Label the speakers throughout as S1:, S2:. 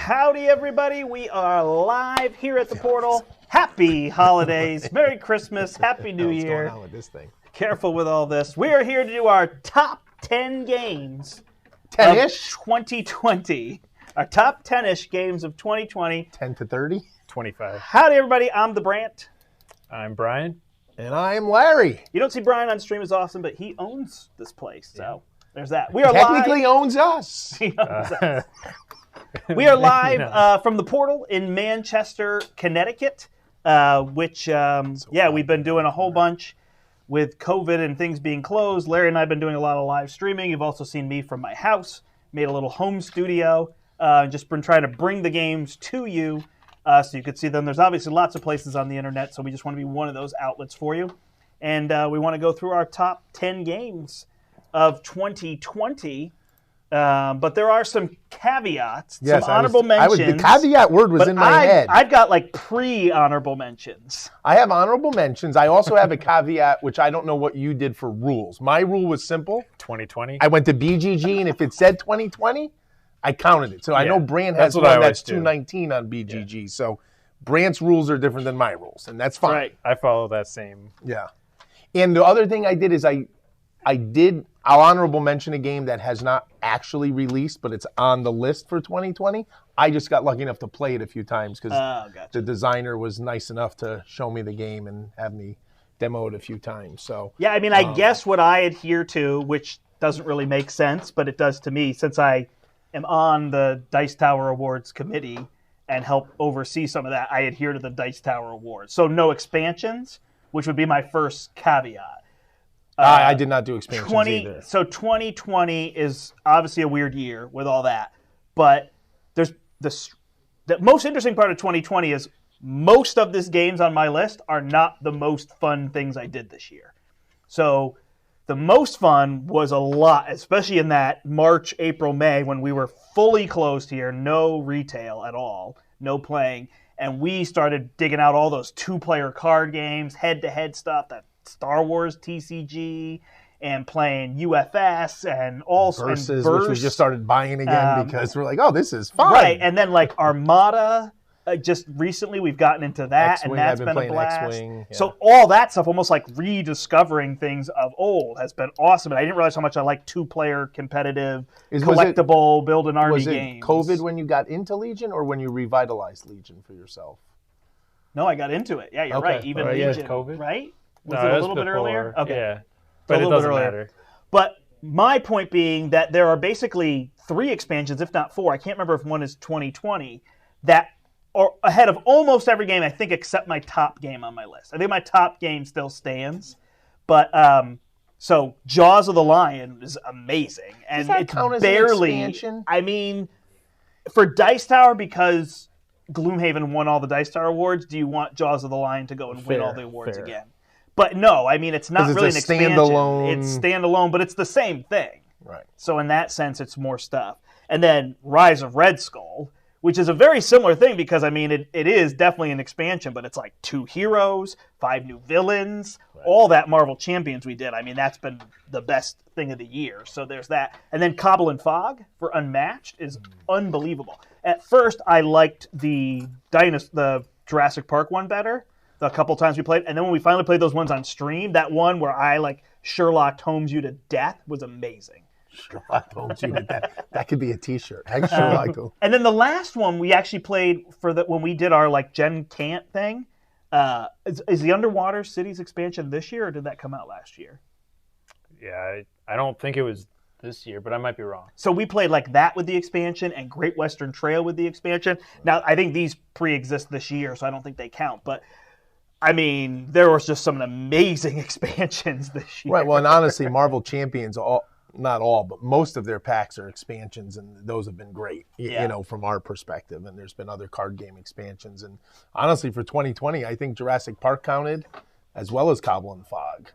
S1: Howdy, everybody. We are live here at the portal. Happy holidays. Merry Christmas. Happy New Year.
S2: What's going on with this thing?
S1: Careful with all this. We are here to do our top 10 games
S2: 10-ish?
S1: of 2020. Our top 10-ish games of 2020.
S2: 10 to 30?
S3: 25.
S1: Howdy, everybody. I'm the Brandt.
S3: I'm Bryan.
S2: And I'm Larry.
S1: You don't see Bryan on stream as often, but he owns this place. So there's that. We are
S2: Technically
S1: live.
S2: owns us.
S1: He owns us. We are live from the portal in Manchester, Connecticut, which, we've been doing a whole bunch with COVID and things being closed. Larry and I have been doing a lot of live streaming. You've also seen me from my house, made a little home studio, just been trying to bring the games to you so you could see them. There's obviously lots of places on the internet, so we just want to be one of those outlets for you. And we want to go through our top 10 games of 2020. But there are some caveats, some honorable mentions.
S2: The caveat word was in my head.
S1: I've got like pre-honorable mentions.
S2: I have honorable mentions. I also have a caveat, which I don't know what you did for rules. My rule was simple.
S3: 2020.
S2: I went to BGG, and if it said 2020, I counted it. So I know Brand has one that's 219 on BGG. Yeah. So Brandt's rules are different than my rules, and that's fine.
S1: Right.
S3: I follow that same.
S2: Yeah. And the other thing I did is I'll honorable mention a game that has not actually released, but it's on the list for 2020. I just got lucky enough to play it a few times because the designer was nice enough to show me the game and have me demo it a few times. So
S1: yeah, I mean, I guess what I adhere to, which doesn't really make sense, but it does to me, since I am on the Dice Tower Awards committee and help oversee some of that, I adhere to the Dice Tower Awards. So no expansions, which would be my first caveat.
S2: I did not do expansions either.
S1: So 2020 is obviously a weird year with all that. But there's the most interesting part of 2020 is most of these games on my list are not the most fun things I did this year. So the most fun was a lot, especially in that March, April, May when we were fully closed here, no retail at all, no playing. And we started digging out all those two-player card games, head-to-head stuff, that Star Wars TCG, and playing UFS and all
S2: Versus, which we just started buying again because we're like, oh, this is fun.
S1: Right, and then like Armada, just recently we've gotten into that,
S2: X-Wing,
S1: and that's been a blast.
S2: X-Wing, yeah.
S1: So all that stuff, almost like rediscovering things of old, has been awesome. And I didn't realize how much I like two-player competitive, collectible, build an army games.
S2: Was it COVID when you got into Legion or when you revitalized Legion for yourself?
S1: No, I got into it. Yeah, you're right. Even Legion,
S3: COVID?
S1: right? Was it a little bit earlier? Okay.
S3: Yeah, but it doesn't matter.
S1: But my point being that there are basically 3 expansions, if not 4. I can't remember if one is 2020, that are ahead of almost every game, I think, except my top game on my list. I think my top game still stands. But so Jaws of the Lion is amazing. And
S2: does that
S1: it's
S2: count as
S1: barely,
S2: an expansion?
S1: I mean, for Dice Tower, because Gloomhaven won all the Dice Tower awards, do you want Jaws of the Lion to go and win all the awards again? But no, I mean, it's not really an expansion. It's standalone, but it's the same thing.
S2: Right.
S1: So in that sense, it's more stuff. And then Rise of Red Skull, which is a very similar thing because, I mean, it is definitely an expansion, but it's like 2 heroes, 5 new villains, all that Marvel Champions we did. I mean, that's been the best thing of the year. So there's that. And then Cobble and Fog for Unmatched is unbelievable. At first, I liked the Jurassic Park one better. The couple times we played, and then when we finally played those ones on stream, that one where I like Sherlock Holmes you to death was amazing.
S2: Sherlock Holmes you to death. That could be a T-shirt. Sherlock Holmes.
S1: And then the last one we actually played when we did our like Gen Can't thing. Is the Underwater Cities expansion this year, or did that come out last year?
S3: Yeah, I don't think it was this year, but I might be wrong.
S1: So we played like that with the expansion and Great Western Trail with the expansion. Now I think these pre-exist this year, so I don't think they count, but. I mean, there was just some amazing expansions this year.
S2: Right. Well, and honestly, Marvel Champions, not all, but most of their packs are expansions, and those have been great, you know, from our perspective. And there's been other card game expansions. And honestly, for 2020, I think Jurassic Park counted, as well as Cobble and Fog,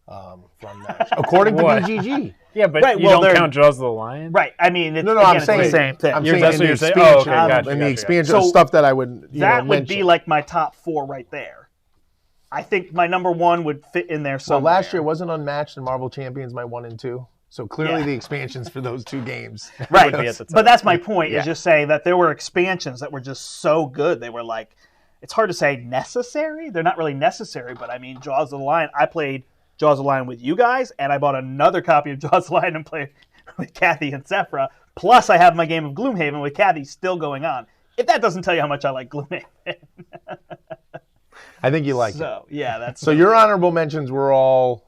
S2: from that, according to BGG.
S3: Yeah, but you don't count Jaws of the Lion?
S1: Right. I mean,
S2: I'm saying
S1: it's the same thing.
S2: I'm saying
S3: that's what you're saying? Oh, okay. Gotcha,
S2: and the expansion of stuff that I would,
S1: that would be like my top 4 right there. I think my number 1 would fit in there somewhere.
S2: Well, last year wasn't Unmatched and Marvel Champions my 1 and 2. So clearly
S1: Yeah.
S2: the expansions for those 2 games.
S1: Right.
S3: Would be at the top.
S1: But that's my point,
S2: Yeah.
S1: is just saying that there were expansions that were just so good. They were like, it's hard to say necessary. They're not really necessary, but I mean, Jaws of the Lion, I played Jaws of the Lion with you guys, and I bought another copy of Jaws of the Lion and played with Kathy and Sephra. Plus, I have my game of Gloomhaven with Kathy still going on. If that doesn't tell you how much I like Gloomhaven.
S2: I think you like it.
S1: So, yeah, that's...
S2: So your honorable mentions were all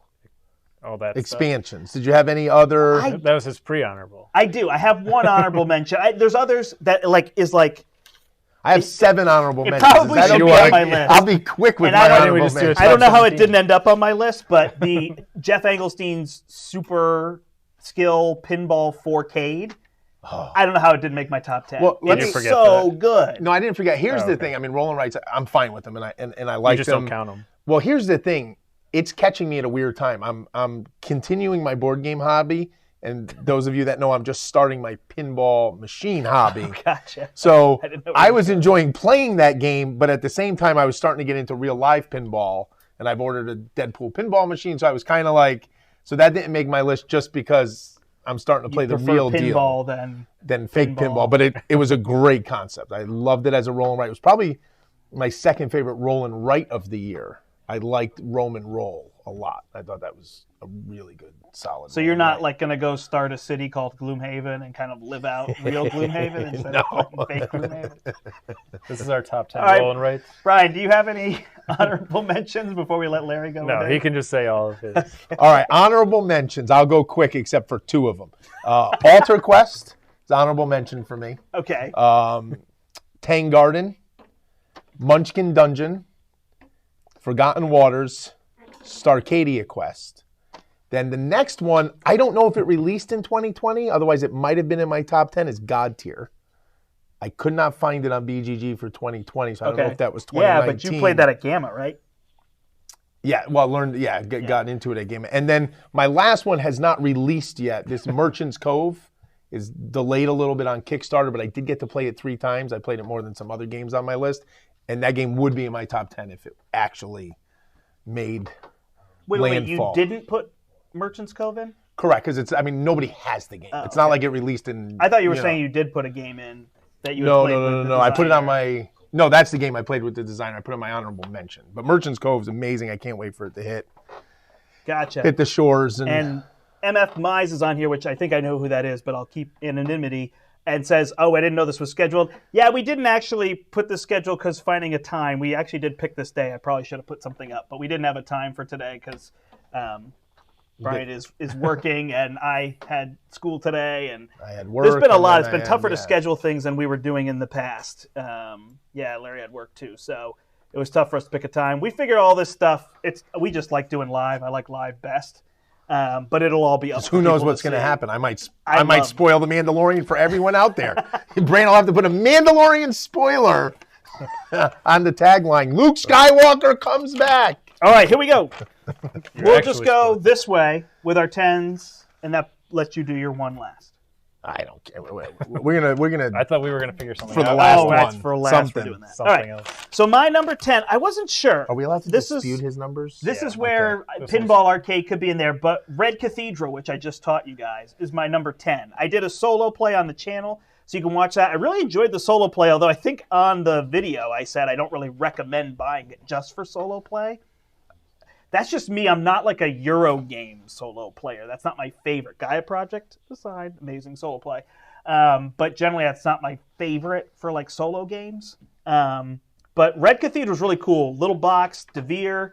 S3: All that
S2: expansions. Did you have any other?
S3: stuff. That was his pre-honorable.
S1: I do. I have one honorable mention. There's others that is like...
S2: I have 7 honorable
S1: It
S2: mentions.
S1: probably
S2: Is that
S1: should
S2: okay?
S1: be on my list.
S2: I'll be quick with
S1: And
S2: my
S1: I don't-
S2: honorable
S3: Why didn't we just do it?
S2: mentions.
S1: I don't know how it
S3: 17.
S1: didn't end up on my list, but the Jeff Engelstein's Super Skill Pinball 4Cade. I don't know how it didn't make my top 10.
S2: Well, let
S1: it's
S2: me-
S3: forget
S1: so
S3: that.
S1: good.
S2: No, I didn't forget. Here's
S3: Oh,
S2: the
S3: okay.
S2: thing. I mean, roll and rights, I'm fine with them, and I
S3: You
S2: like
S3: just
S2: them.
S3: don't count them.
S2: Well, here's the thing. It's catching me at a weird time. I'm continuing my board game hobby, and those of you that know, I'm just starting my pinball machine hobby.
S1: Gotcha.
S2: So
S1: I didn't know
S2: I
S1: what
S2: was enjoying playing that game, but at the same time, I was starting to get into real live pinball, and I've ordered a Deadpool pinball machine. So I was kind of like, so that didn't make my list just because I'm starting to play the
S1: prefer
S2: real
S1: pinball
S2: deal
S1: than
S2: than fake
S1: pinball.
S2: pinball. But it was a great concept. I loved it as a roll and write. It was probably my second favorite roll and write of the year. I liked Roman Roll a lot. I thought that was a really good, solid.
S1: So you're not like going to go start a city called Gloomhaven and kind of live out real Gloomhaven instead of playing fake Gloomhaven?
S3: This is our top 10
S1: All right.
S3: rolling rights.
S1: Brian, do you have any honorable mentions before we let Larry go?
S3: No,
S1: today?
S3: he can just say all of his.
S2: All right, honorable mentions. I'll go quick except for 2 of them. Altar Quest is honorable mention for me.
S1: Okay.
S2: Tang Garden, Munchkin Dungeon, Forgotten Waters, Starcadia Quest. Then the next one, I don't know if it released in 2020, otherwise it might have been in my top 10, is God Tier. I could not find it on BGG for 2020, so I don't know if that was 2019.
S1: Yeah, but you played that at Gamma, right?
S2: Yeah, well, got into it at Game. And then my last one has not released yet. This Merchant's Cove is delayed a little bit on Kickstarter, but I did get to play it 3 times. I played it more than some other games on my list. And that game would be in my top 10 if it actually made
S1: Wait, you
S2: landfall.
S1: didn't put Merchant's Cove in?
S2: Correct, because nobody has the game. It's not like it released in.
S1: I thought you were saying you did put a game in that you had
S2: No,
S1: played with the
S2: no. I put it on
S1: designer.
S2: my. No, that's the game I played with the designer. I put it on my honorable mention. But Merchant's Cove is amazing. I can't wait for it to hit
S1: Gotcha.
S2: the shores
S1: And MF Mize is on here, which I think I know who that is, but I'll keep anonymity, and says, oh, I didn't know this was scheduled. Yeah, we didn't actually put the schedule because finding a time. We actually did pick this day. I probably should have put something up, but we didn't have a time for today because Brian is working, and I had school today, and
S2: I had work.
S1: there's been a
S2: and
S1: lot.
S2: then
S1: It's
S2: I
S1: been
S2: had-
S1: tougher to
S2: yeah.
S1: schedule things than we were doing in the past. Yeah, Larry had work too, so it was tough for us to pick a time. We figured all this stuff. We just like doing live. I like live best, but it'll all be up.
S2: Who knows what's going to happen? I might
S1: love-
S2: spoil the Mandalorian for everyone out there. Brand will have to put a Mandalorian spoiler on the tagline. Luke Skywalker comes back.
S1: All right, here we go. We'll just
S3: actually
S1: go
S3: spoiled.
S1: this way with our 10s, and that lets you do your one last.
S2: I don't care. We're gonna
S3: I thought we were going to figure something
S2: for the
S3: out.
S2: last
S1: Oh,
S2: one.
S1: that's for last.
S2: Something.
S1: We're doing that.
S3: Something
S1: All right.
S3: else.
S1: So my number 10, I wasn't sure.
S2: Are we allowed to
S1: This
S2: dispute
S1: is-
S2: his numbers?
S1: This
S3: Yeah,
S1: is where
S3: This
S1: Pinball Arcade could be in there, but Red Cathedral, which I just taught you guys, is my number 10. I did a solo play on the channel, so you can watch that. I really enjoyed the solo play, although I think on the video I said I don't really recommend buying it just for solo play. That's just me. I'm not like a Euro game solo player. That's not my favorite. Gaia Project aside, amazing solo play. But generally, that's not my favorite for like solo games. But Red Cathedral is really cool. Little box, DeVere.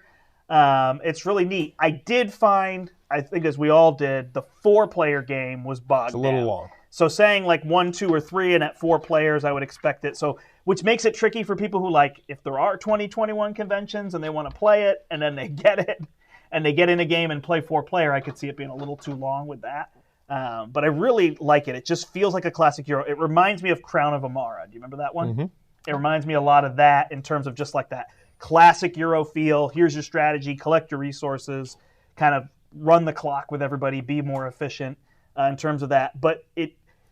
S1: It's really neat. I did find, I think as we all did, the 4-player game was bogged
S2: It's a little
S1: down.
S2: long.
S1: So saying like 1, 2, or 3, and at 4 players, I would expect it. So, which makes it tricky for people who like, if there are 2021 conventions and they want to play it, and then they get it, and they get in a game and play 4-player, I could see it being a little too long with that. But I really like it. It just feels like a classic Euro. It reminds me of Crown of Amara. Do you remember that one?
S2: Mm-hmm.
S1: It reminds me a lot of that in terms of just like that classic Euro feel. Here's your strategy, collect your resources, kind of run the clock with everybody, be more efficient in terms of that. But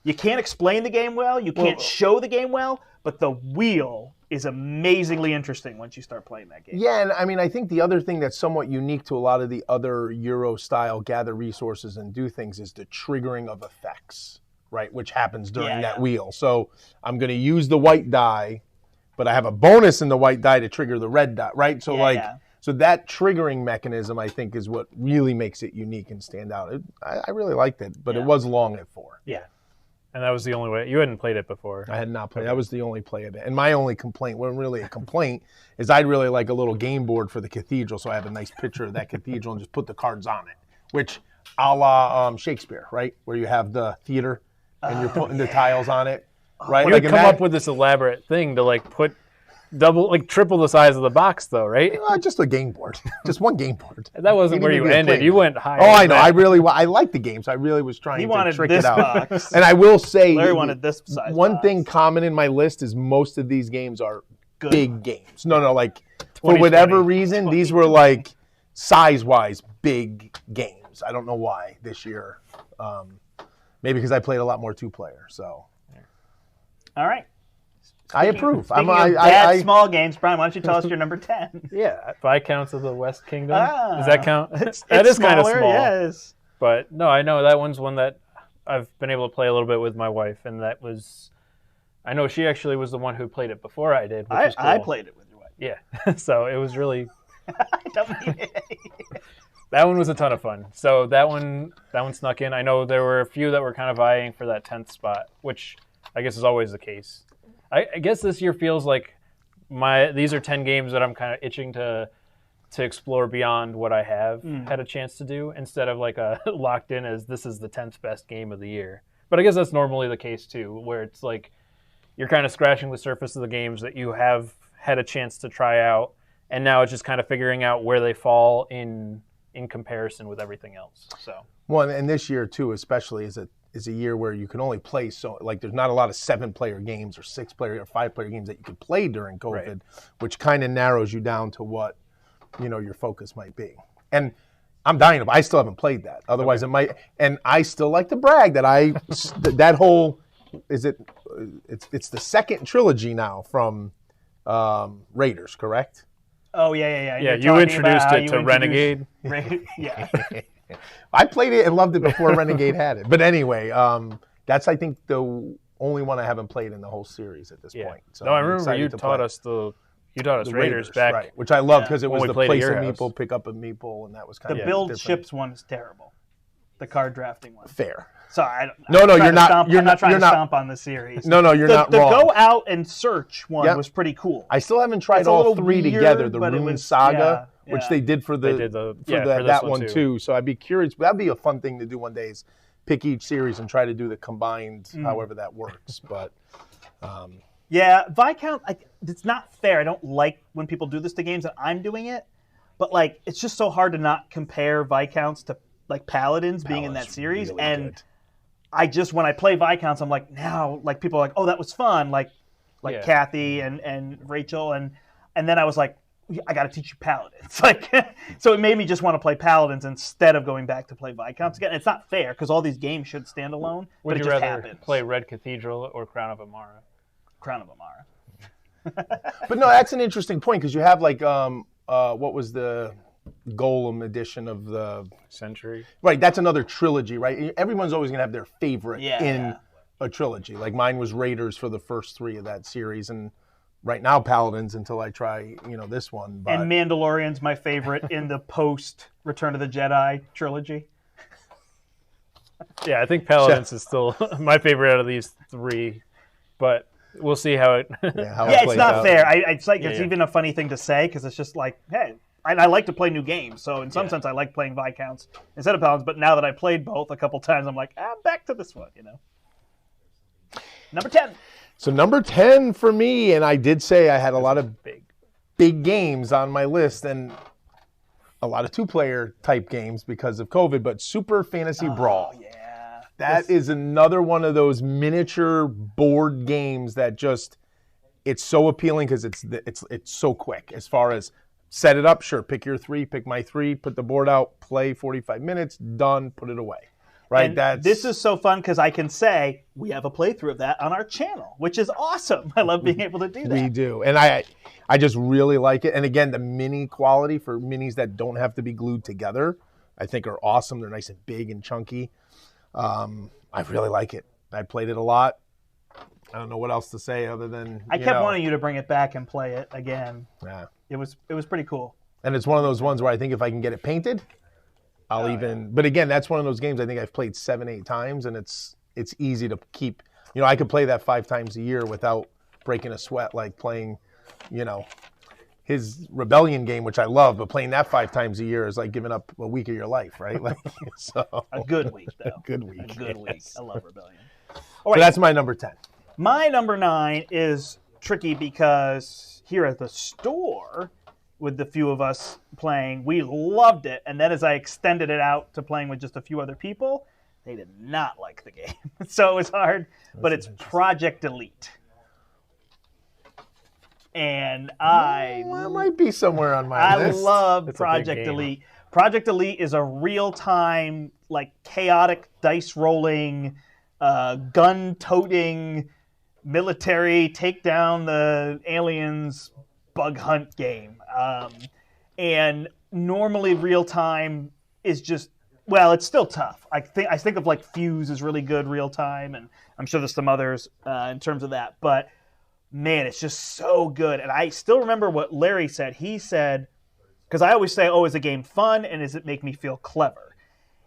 S1: you can't explain the game well. You can't show the game well. But the wheel is amazingly interesting once you start playing that game.
S2: Yeah, and I mean, I think the other thing that's somewhat unique to a lot of the other Euro-style gather resources and do things is the triggering of effects, right, which happens during that wheel. So I'm going to use the white die, but I have a bonus in the white die to trigger the red die, right? So so that triggering mechanism, I think, is what really makes it unique and stand out. I really liked it, but it was long at 4.
S1: Yeah.
S3: And that was the only way. You hadn't played it before.
S2: I had not played. That was the only play of it. And my only complaint, wasn't really a complaint, is I'd really like a little game board for the cathedral, so I have a nice picture of that cathedral and just put the cards on it, which a la Shakespeare, right? Where you have the theater and you're putting the tiles on it, right?
S3: You would come up with this elaborate thing to like put triple the size of the box, though, right?
S2: Just a game board, just one game board.
S3: That wasn't where you ended. You went higher.
S2: Oh, I know. I like the game, so I really was trying to trick it out.
S1: Box.
S2: And I will say,
S1: Larry wanted this size.
S2: One thing common in my list is most of these games are big games. No, like for whatever reason, these were like size-wise big games. I don't know why this year. Maybe because I played a lot more 2-player. So,
S1: all right.
S2: I approve.
S1: Speaking of bad small games, Brian, why don't you tell us your number 10?
S3: Yeah, Viscounts of the West Kingdom. Does that count?
S1: That
S3: is kind of small.
S1: Yes.
S3: But no, I know that one's one that I've been able to play a little bit with my wife, and that was, I know she actually was the one who played it before I did. Which was cool.
S1: I played it with your wife.
S3: Yeah, so it was really.
S1: I don't mean it.
S3: That one was a ton of fun. So that one snuck in. I know there were a few that were kind of vying for that 10th spot, which I guess is always the case. I guess this year feels like these are 10 games that I'm kind of itching to explore beyond what I have had a chance to do, instead of like locked in as this is the 10th best game of the year. But I guess that's normally the case too, where it's like you're kind of scratching the surface of the games that you have had a chance to try out, and now it's just kind of figuring out where they fall in comparison with everything else. So
S2: and this year too, especially, is a year where you can only play there's not a lot of 7-player games or 6-player or 5-player games that you could play during COVID, which kind of narrows you down to what your focus might be. And I'm dying I still haven't played that. Otherwise it might, and I still like to brag that that whole it's the second trilogy now from Raiders, correct?
S1: Oh yeah.
S3: Yeah, you introduced it to Renegade.
S1: Yeah.
S2: I played it and loved it before Renegade had it. But anyway, that's, I think, the only one I haven't played in the whole series at this point. So
S3: no, I remember you taught us Raiders back.
S2: Right, which I loved because it was the place a
S3: meeple,
S2: meeple, pick up a meeple, and that was kind of
S1: build
S2: different.
S1: ships one is terrible. The card drafting one.
S2: Fair.
S1: Sorry,
S2: you're not.
S1: I'm not trying to stomp on the series.
S2: No, you're not wrong.
S1: The go out and search one was pretty cool.
S2: I still haven't tried all 3 together. The Rune Saga, which they did for that one too. So I'd be curious. That'd be a fun thing to do one day. Is pick each series and try to do the combined, however that works. But
S1: Viscount. It's not fair. I don't like when people do this to games and I'm doing it. But like, it's just so hard to not compare Viscounts to like Paladins being in that series,
S2: really
S1: and
S2: good.
S1: I just, when I play Viscounts, I'm like, now, like, people are like, oh, that was fun, like Kathy and Rachel, and then I was like, I got to teach you Paladins, like, so it made me just want to play Paladins instead of going back to play Viscounts again. It's not fair because all these games should stand alone, but it just happens.
S3: Would you rather play Red Cathedral or Crown of Amara?
S1: Crown of Amara.
S2: But no, that's an interesting point because you have like, what was the Golem edition of the
S3: Century?
S2: Right, that's another trilogy, right? Everyone's always going to have their favorite in a trilogy. Like mine was Raiders for the first 3 of that series, and right now Paladins until I try, this one. But...
S1: And Mandalorian's my favorite in the post Return of the Jedi trilogy.
S3: Yeah, I think Paladins is still my favorite out of these 3, but we'll see how it.
S1: It's not fair. It's even a funny thing to say because it's just like, hey. I like to play new games, so in some sense I like playing Viscounts instead of Paladins, but now that I played both a couple times, I'm like, back to this one, Number 10.
S2: So number 10 for me, and I did say I had a lot of big games on my list, and a lot of 2-player type games because of COVID, but Super Fantasy Brawl.
S1: Yeah.
S2: That is another one of those miniature board games that just, it's so appealing because it's so quick as far as set it up, sure, pick your 3, pick my 3, put the board out, play 45 minutes, done, put it away. right?
S1: And this is so fun because I can say we have a playthrough of that on our channel, which is awesome. I love being able to do that.
S2: We do. And I just really like it. And again, the mini quality for minis that don't have to be glued together, I think are awesome. They're nice and big and chunky. I really like it. I played it a lot. I don't know what else to say other than
S1: I kept wanting you to bring it back and play it again.
S2: Yeah.
S1: It was pretty cool.
S2: And it's one of those ones where I think if I can get it painted, I'll But again, that's one of those games I think I've played 7-8 times, and it's easy to keep. I could play that 5 times a year without breaking a sweat, like playing, his Rebellion game, which I love, but playing that 5 times a year is like giving up a week of your life, right? Like, so
S1: a good week, though.
S2: A good week.
S1: A good week.
S2: Yes.
S1: I love Rebellion.
S2: All right. So that's my number 10.
S1: My number 9 is tricky because here at the store, with the few of us playing, we loved it. And then as I extended it out to playing with just a few other people, they did not like the game. So it was hard, but it's Project Elite. And
S2: that might be somewhere on my list.
S1: I love Project Elite. Project Elite is a real-time, like, chaotic dice rolling, gun-toting, military take down the aliens bug hunt game. And normally real-time is just, well, it's still tough. I think of like Fuse is really good real-time, and I'm sure there's some others in terms of that, but man, it's just so good. And I still remember what Larry said. He said, because I always say, oh, is the game fun and does it make me feel clever?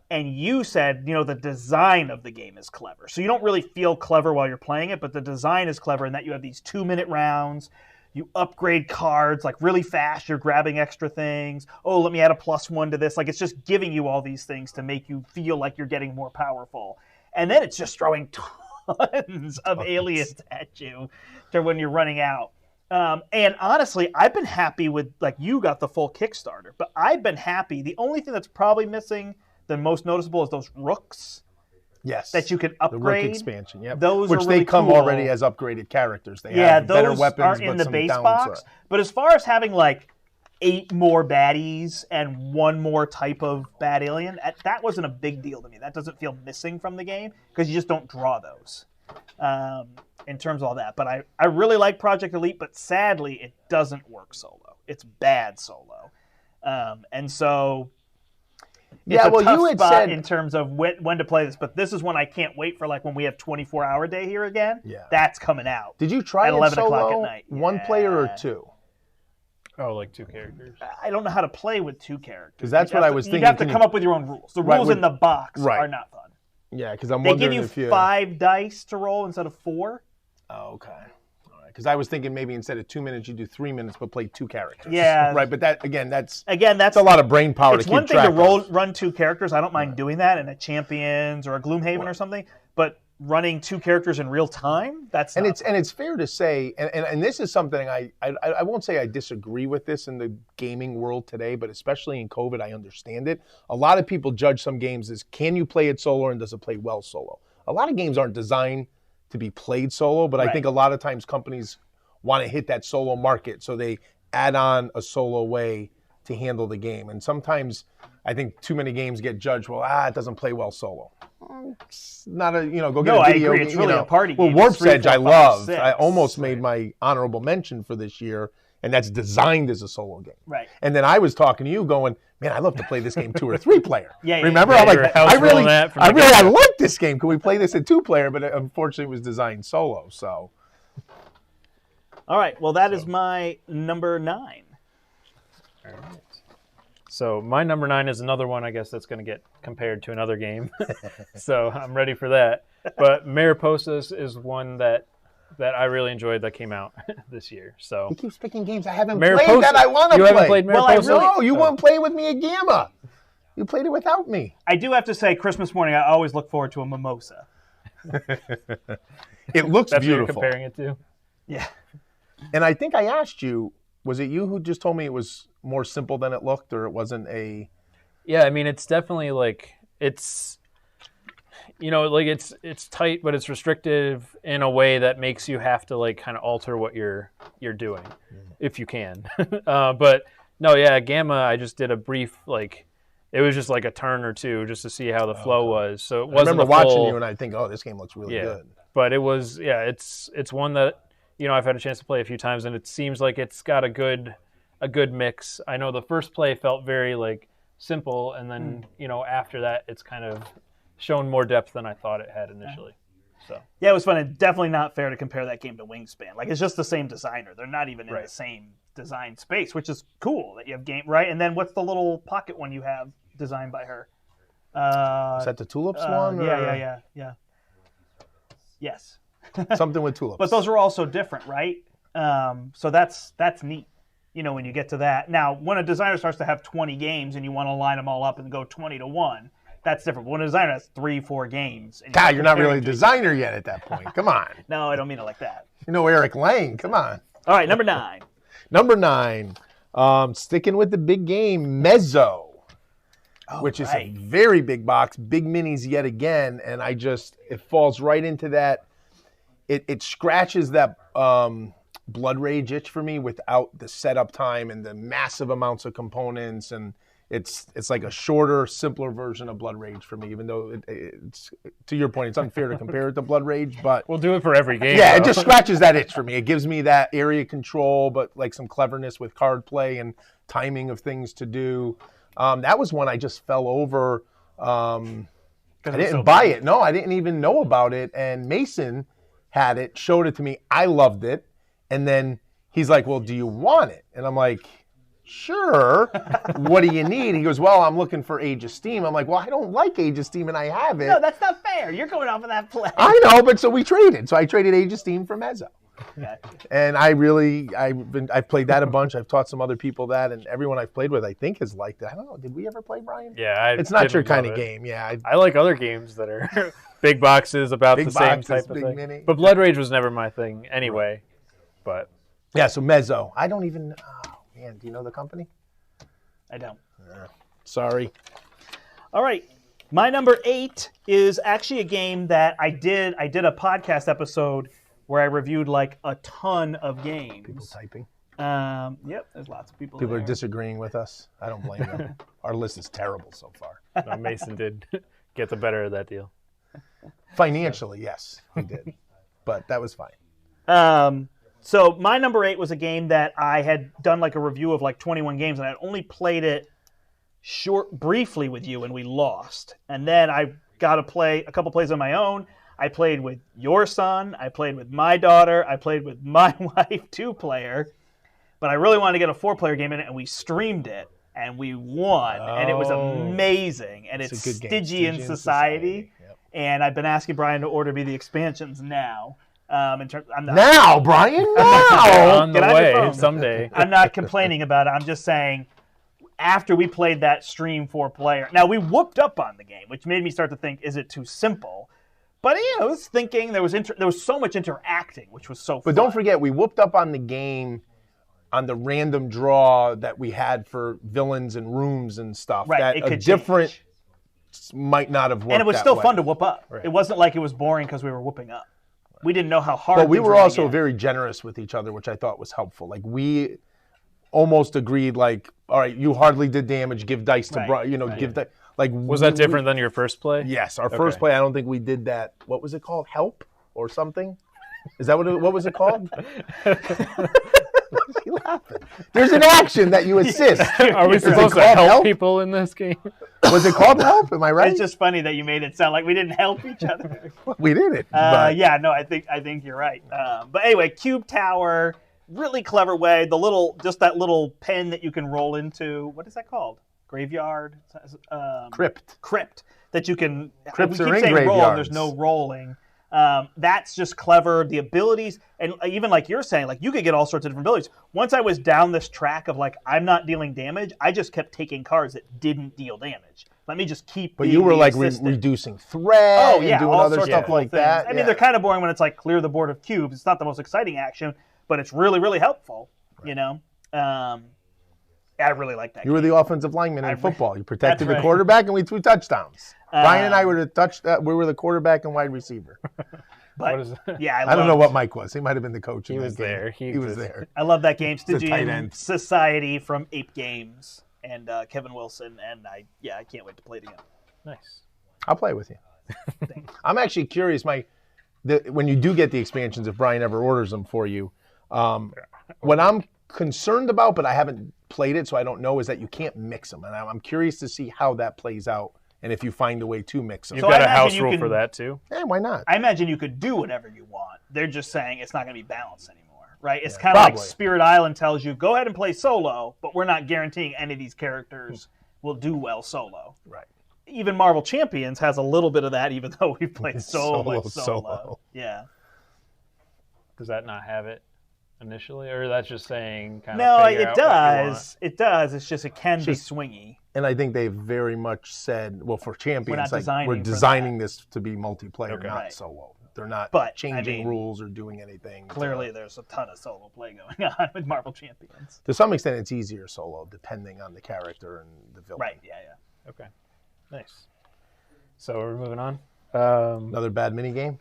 S1: And you said, the design of the game is clever. So you don't really feel clever while you're playing it, but the design is clever in that you have these 2-minute rounds. You upgrade cards like really fast. You're grabbing extra things. Oh, let me add a +1 to this. Like, it's just giving you all these things to make you feel like you're getting more powerful. And then it's just throwing tons of aliens at you to when you're running out. And honestly, I've been happy with, like, you got the full Kickstarter, but I've been happy. The only thing that's probably missing, the most noticeable, is those rooks.
S2: Yes.
S1: That you can upgrade.
S2: The rook expansion, yep.
S1: Those
S2: Which
S1: are really
S2: they come
S1: cool.
S2: already as upgraded characters. They have better
S1: those
S2: weapons,
S1: aren't in
S2: but
S1: the base
S2: downs
S1: box. But as far as having, like, 8 more baddies and 1 more type of bad alien, that wasn't a big deal to me. That doesn't feel missing from the game because you just don't draw those in terms of all that. But I really like Project Elite, but sadly it doesn't work solo. It's bad solo. And so it's a tough spot in terms of when to play this. But this is one I can't wait for, like when we have 24-hour day here again.
S2: Yeah.
S1: That's coming out.
S2: Did you try
S1: at 11
S2: solo,
S1: o'clock at night?
S2: One player or 2?
S3: Oh, like 2 characters.
S1: I don't know how to play with 2 characters.
S2: Because that's what I was thinking.
S1: You have to come up with your own rules. The rules in the box are not fun.
S2: Yeah, because I'm
S1: wondering
S2: if
S1: they give you 5 dice to roll instead of 4.
S2: Oh, okay. All right. Because I was thinking maybe instead of 2 minutes, you do 3 minutes, but play 2 characters.
S1: Yeah.
S2: Right, but that's
S1: a
S2: lot of brain power to keep track of.
S1: It's one thing to run 2 characters. I don't mind doing that in a Champions or a Gloomhaven or something. But running 2 characters in real time, that's not
S2: and it's fair to say, and this is something I won't say I disagree with this in the gaming world today, but especially in COVID, I understand it. A lot of people judge some games as, can you play it solo and does it play well solo? A lot of games aren't designed to be played solo, but I think a lot of times companies want to hit that solo market, so they add on a solo way to handle the game. And sometimes I think too many games get judged, it doesn't play well solo. It's not a, go get a video.
S1: I agree. It's really a party game.
S2: Well, Warp's Edge I love.
S1: 6.
S2: I almost made my honorable mention for this year, and that's designed as a solo game.
S1: Right.
S2: And then I was talking to you going, man, I'd love to play this game 2 or 3 player. Remember?
S3: Yeah,
S2: I'm like,
S3: I
S2: like this game. Can we play this in 2 player? But unfortunately, it was designed solo. So.
S1: All right. Well, that is my number 9.
S3: All right. So my number 9 is another one, I guess, that's going to get compared to another game. So I'm ready for that. But Mariposas is one that I really enjoyed that came out this year. So
S2: he keeps picking games I haven't played that I want to play.
S3: You haven't played Mariposas?
S2: No, you won't play with me at Gamma. You played it without me.
S1: I do have to say, Christmas morning, I always look forward to a mimosa.
S2: It looks
S3: that's
S2: beautiful.
S3: What you're comparing it to?
S1: Yeah.
S2: And I think I asked you, was it you who just told me it was more simple than it looked, or it wasn't a...
S3: Yeah, I mean, it's definitely like, it's, like it's tight, but it's restrictive in a way that makes you have to like kind of alter what you're doing, if you can. But no, yeah, Gamma, I just did a brief like it was just like a turn or two just to see how the flow was. So it
S2: I
S3: wasn't
S2: remember watching
S3: full,
S2: you and I think, oh, this game looks really good.
S3: But it was, it's one that, I've had a chance to play a few times, and it seems like it's got a good mix. I know the first play felt very like simple, and then after that, it's kind of shown more depth than I thought it had initially. So
S1: yeah, it was fun. It's definitely not fair to compare that game to Wingspan. Like, it's just the same designer. They're not even in the same design space, which is cool that you have game right. And then what's the little pocket one you have designed by her?
S2: Is that the tulips one? Or?
S1: Yeah. Yes.
S2: Something with tulips.
S1: But those are also different, right? So that's neat. When you get to that. Now, when a designer starts to have 20 games and you want to line them all up and go 20-1, that's different. But when a designer has 3-4 games, and
S2: God, you're not really a designer yet at that point. Come on.
S1: No, I don't mean it like that.
S2: Eric Lang. Come on.
S1: All right, number 9.
S2: Number 9, sticking with the big game, Mezzo. Which is a very big box, big minis yet again, and it falls right into that. It scratches that Blood Rage itch for me without the setup time and the massive amounts of components, and it's like a shorter, simpler version of Blood Rage for me. Even though it's to your point, it's unfair to compare it to Blood Rage, but
S3: we'll do it for every game.
S2: Yeah, it just scratches that itch for me. It gives me that area control, but like some cleverness with card play and timing of things to do. That was one I just fell over. I didn't buy it. No, I didn't even know about it. And Mason had it, showed it to me. I loved it. And then he's like, well, do you want it? And I'm like, sure. What do you need? He goes, well, I'm looking for Age of Steam. I'm like, well, I don't like Age of Steam and I have it.
S1: No, that's not fair. You're going off of that play.
S2: I know, but so we traded. So I traded Age of Steam for Mezzo. And I've played that a bunch. I've taught some other people that, and everyone I've played with, I think, has liked it. I don't know. Did we ever play, Bryan?
S3: Yeah,
S2: it's not your kind of game. Yeah,
S3: I like other games that are big boxes about the same type of thing.
S2: Mini.
S3: But Blood Rage was never my thing anyway. But
S2: yeah, so Mezzo. I don't even. Oh man, do you know the company?
S1: I don't.
S2: Sorry.
S1: All right. My number 8 is actually a game that I did a podcast episode where I reviewed like a ton of games.
S2: People typing.
S1: Yep, there's lots of people.
S2: People are disagreeing with us. I don't blame them. Our list is terrible so far.
S3: No, Mason did get the better of that deal.
S2: Financially, yes, he did. But that was fine.
S1: So my number 8 was a game that I had done like a review of like 21 games, and I had only played it briefly with you, and we lost. And then I got to play a couple plays on my own. I played with your son. I played with my daughter. I played with my wife, 2-player. But I really wanted to get a 4-player game in it, and we streamed it, and we won. And it was amazing. And it's Stygian Society.
S2: Yep.
S1: And I've been asking Bryan to order me the expansions now.
S2: Now, Bryan,
S3: on the way someday.
S1: I'm not complaining about it. I'm just saying, after we played that stream 4-player, now we whooped up on the game, which made me start to think, is it too simple? But I was thinking there was so much interacting, which was so fun.
S2: But don't forget, we whooped up on the game on the random draw that we had for villains and rooms and stuff.
S1: Right,
S2: that
S1: it could
S2: different
S1: change.
S2: Might not have worked.
S1: And it was still fun to whoop up.
S2: Right.
S1: It wasn't like it was boring because we were whooping up. We didn't know how hard.
S2: But we were also very generous with each other, which I thought was helpful. Like we almost agreed, like, all right, you hardly did damage. Give dice to Bryan. Give dice. Like,
S3: was that different than your first play?
S2: Yes, our first play. I don't think we did that. What was it called? Help or something? Is that what was it called? Why is he laughing? There's an action that you assist.
S3: Are we supposed to help people in this game?
S2: Was it called help? Am I right?
S1: It's just funny that you made it sound like we didn't help each other.
S2: We did it.
S1: Yeah, no, I think you're right. But anyway, Cube Tower, really clever way. That little pen that you can roll into. What is that called? Graveyard? Crypt. That you can.
S2: Crypts
S1: we
S2: are
S1: keep
S2: in
S1: saying roll,
S2: graveyards.
S1: and there's no rolling. That's just clever. The abilities, and even like you're saying, like you could get all sorts of different abilities. Once I was down this track of like I'm not dealing damage, I just kept taking cards that didn't deal damage. Let me just keep.
S2: But you were like reducing threat.
S1: Oh yeah,
S2: and doing
S1: all
S2: other
S1: sorts
S2: stuff
S1: of cool
S2: like
S1: things.
S2: that.
S1: I mean, they're kind of boring when it's like clear the board of cubes. It's not the most exciting action, but it's really really helpful. Right. I really like that.
S2: You were the offensive lineman in football. You protected the quarterback, and we threw touchdowns. Bryan and I were we were the quarterback and wide receiver.
S1: But yeah,
S2: I don't know what Mike was. He might have been the coach.
S3: He was there.
S2: He was there.
S1: I love that game.
S2: tight
S1: Stygian
S2: end.
S1: Society from Ape Games. and Kevin Wilson, and I can't wait to play it again.
S3: Nice.
S2: I'll play with you. I'm actually curious, when you do get the expansions, if Bryan ever orders them for you, what I'm concerned about, but I haven't played it, so I don't know, is that you can't mix them, and I'm curious to see how that plays out, and if you find a way to mix them.
S3: You've got a house rule for that too.
S2: Why not?
S1: I imagine you could do whatever you want. They're just saying it's not going to be balanced anymore, right? It's kind of like Spirit Island tells you, go ahead and play solo, but we're not guaranteeing any of these characters will do well solo.
S2: Right.
S1: Even Marvel Champions has a little bit of that, even though we've played so much solo. Yeah.
S3: Does that not have it initially, or that's just saying kind of?
S1: No, it does. It does. It's just it can be swingy.
S2: And I think they very much said, well, for Champions, we're
S1: designing
S2: designing this to be multiplayer, not
S1: Right.
S2: solo. They're not changing rules or doing anything.
S1: Clearly, there's a ton of solo play going on with Marvel Champions.
S2: To some extent, it's easier solo, depending on the character and the villain.
S1: Right, yeah.
S3: Okay. Nice. So we're moving on.
S2: Another bad mini game.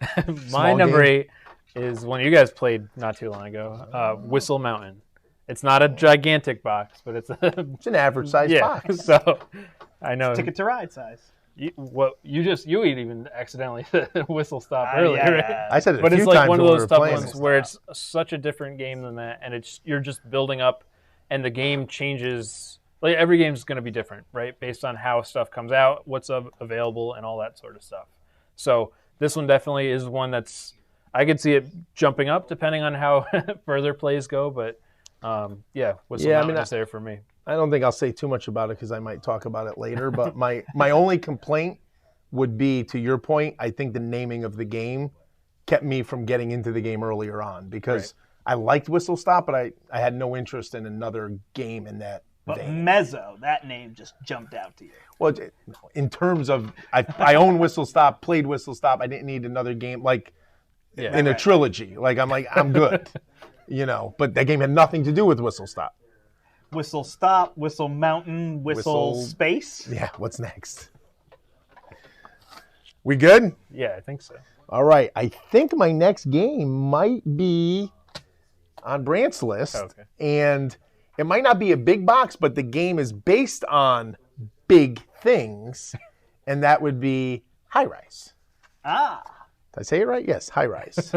S3: My number 8 is one you guys played not too long ago. Whistle Mountain. It's not a gigantic box, but it's
S2: an average sized box.
S3: So I know.
S1: Ticket to Ride size.
S3: You even accidentally said Whistle Stop earlier, right?
S2: I said it,
S3: but
S2: a few
S3: it's like
S2: times
S3: one of
S2: when
S3: those
S2: we were
S3: tough
S2: playing
S3: ones where it's such a different game than that, and you're just building up, and the game changes. Like every game is going to be different, right? Based on how stuff comes out, what's available, and all that sort of stuff. So this one definitely is one that's I could see it jumping up depending on how further plays go. But Whistle Mountain is there for me.
S2: I don't think I'll say too much about it because I might talk about it later. But my only complaint would be, to your point, I think the naming of the game kept me from getting into the game earlier on because I liked Whistle Stop, but I had no interest in another game in that.
S1: But Mezzo, that name just jumped out to you.
S2: Well, in terms of, I own Whistle Stop, played Whistle Stop. I didn't need another game in a trilogy. I'm good, But that game had nothing to do with Whistle Stop.
S1: Whistle Stop, Whistle Mountain, Whistle Space.
S2: Yeah, what's next? We good?
S3: Yeah, I think so.
S2: All right, I think my next game might be on Brandt's list, and it might not be a big box, but the game is based on big things, and that would be High Rise.
S1: Ah.
S2: Did I say it right? Yes, High Rise.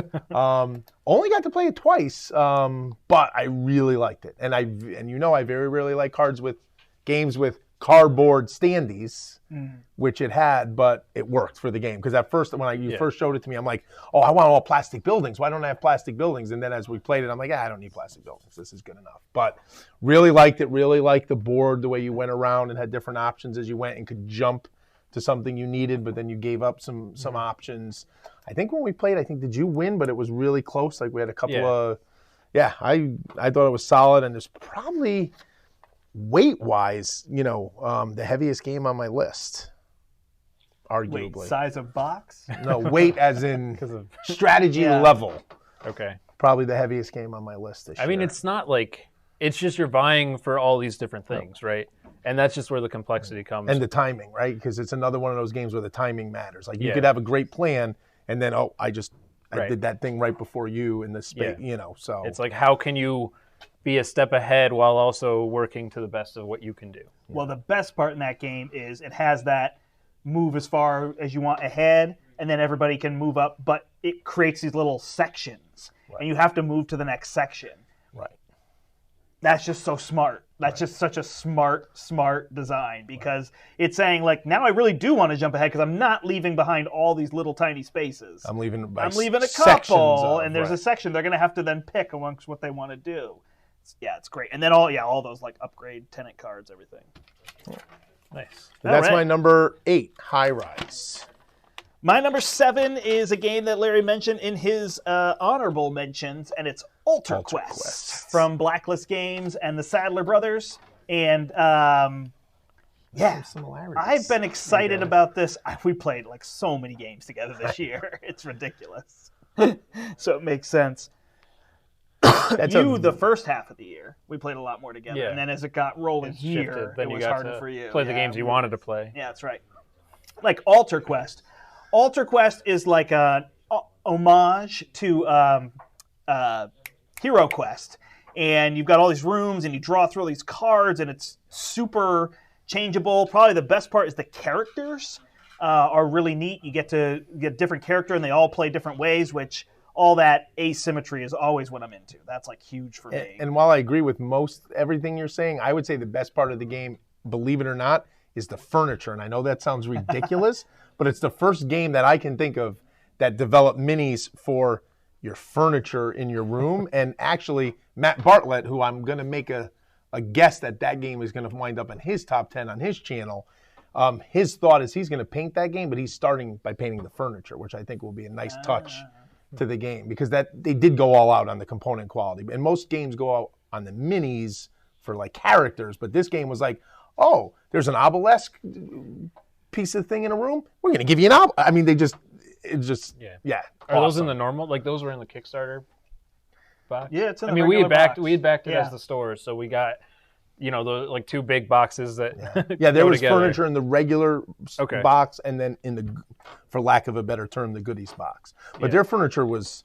S2: Only got to play it twice, but I really liked it. And I very rarely like games with cardboard standees, which it had, but it worked for the game. Because at first, when you first showed it to me, I'm like, oh, I want all plastic buildings. Why don't I have plastic buildings? And then as we played it, I'm like, I don't need plastic buildings. This is good enough. But really liked it. Really liked the board, the way you went around and had different options as you went and could jump to something you needed, but then you gave up some options. I think when we played, did you win? But it was really close. Like we had a couple of, I thought it was solid, and there's probably weight-wise, the heaviest game on my list, arguably.
S1: Wait, size of box?
S2: No, weight as in strategy level.
S3: Okay.
S2: Probably the heaviest game on my list this year.
S3: I mean, it's not like it's just you're vying for all these different things, right? And that's just where the complexity comes.
S2: And the timing, right? Because it's another one of those games where the timing matters. Like you could have a great plan, and then I did that thing right before you in the space, So
S3: it's like, how can you be a step ahead while also working to the best of what you can do?
S1: Well, the best part in that game is it has that move as far as you want ahead, and then everybody can move up, but it creates these little sections, and you have to move to the next section.
S2: Right.
S1: That's just so smart. That's just such a smart design, because it's saying, like, now I really do want to jump ahead because I'm not leaving behind all these little tiny spaces.
S2: I'm leaving
S1: a couple, and there's a section they're going to have to then pick amongst what they want to do. It's great. And then all those like upgrade tenant cards, everything.
S3: Nice.
S2: That's my number 8, High Rise.
S1: My number 7 is a game that Larry mentioned in his honorable mentions, and it's Alter Quest from Blacklist Games and the Sadler Brothers. And
S2: similarities.
S1: I've been excited about this. We played like so many games together this year. It's ridiculous. So it makes sense. The first half of the year, we played a lot more together, and then as it got rolling here, it was harder for you.
S3: Play the games you wanted to play.
S1: Yeah, that's right. Like Alter Quest. Alter Quest is like an homage to Hero Quest, and you've got all these rooms, and you draw through all these cards, and it's super changeable. Probably the best part is the characters are really neat. You get to get different character, and they all play different ways, which all that asymmetry is always what I'm into. That's like huge for me.
S2: And while I agree with most everything you're saying, I would say the best part of the game, believe it or not, is the furniture. And I know that sounds ridiculous, but it's the first game that I can think of that developed minis for your furniture in your room. And actually, Matt Bartlett, who I'm going to make a guess that game is going to wind up in his top 10 on his channel, his thought is he's going to paint that game, but he's starting by painting the furniture, which I think will be a nice touch to the game, because that they did go all out on the component quality. And most games go out on the minis for like characters, but this game was like, oh, there's an obelisk piece of thing in a room. We're going to give you an obelisk. I mean, yeah.
S3: Are those in the normal? Like those were in the Kickstarter box?
S1: Yeah, it's in the
S3: I mean, we had backed it
S1: Yeah.
S3: as the stores, so we got, the like 2 big boxes that
S2: Yeah, there
S3: go
S2: was
S3: together.
S2: furniture in the regular
S3: Okay.
S2: box, and then in the, for lack of a better term, the goodies box. But their furniture was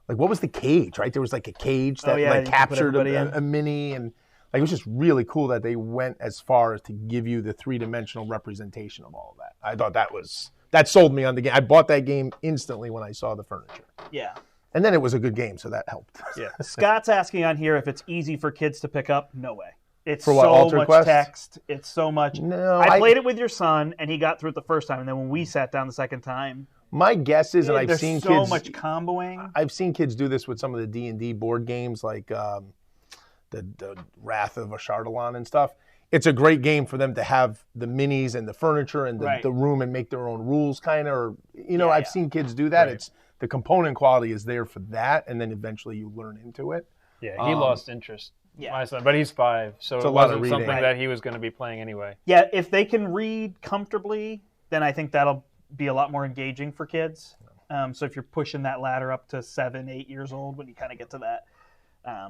S2: like, what was the cage, right? There was like a cage that
S1: you
S2: like
S1: could put
S2: captured
S1: everybody in.
S2: a mini, and like it was just really cool that they went as far as to give you the 3-dimensional representation of all of that. I thought that sold me on the game. I bought that game instantly when I saw the furniture.
S1: Yeah.
S2: And then it was a good game, so that helped.
S1: Yeah. Scott's asking on here if it's easy for kids to pick up. No way. It's
S2: For what,
S1: so
S2: Alter
S1: much
S2: Quest?
S1: text. It's so much.
S2: No,
S1: I played it with your son, and he got through it the first time. And then when we sat down the second time,
S2: My guess is, and I've
S1: there's
S2: seen
S1: so
S2: kids,
S1: much comboing.
S2: I've seen kids do this with some of the D&D board games, like the Wrath of Ashardalon and stuff. It's a great game for them to have the minis and the furniture and the room and make their own rules, kind of. Or, I've seen kids do that.
S3: Right.
S2: It's the component quality is there for that, and then eventually you learn into it.
S3: Yeah, he lost interest.
S1: Yeah.
S3: My son, but he's 5, so
S2: It's a
S3: it
S2: lot of
S3: wasn't something
S2: reading.
S3: that he was going to be playing anyway.
S1: Yeah, if they can read comfortably, then I think that'll be a lot more engaging for kids. So if you're pushing that ladder up to 7, 8 years old, when you kind of get to that.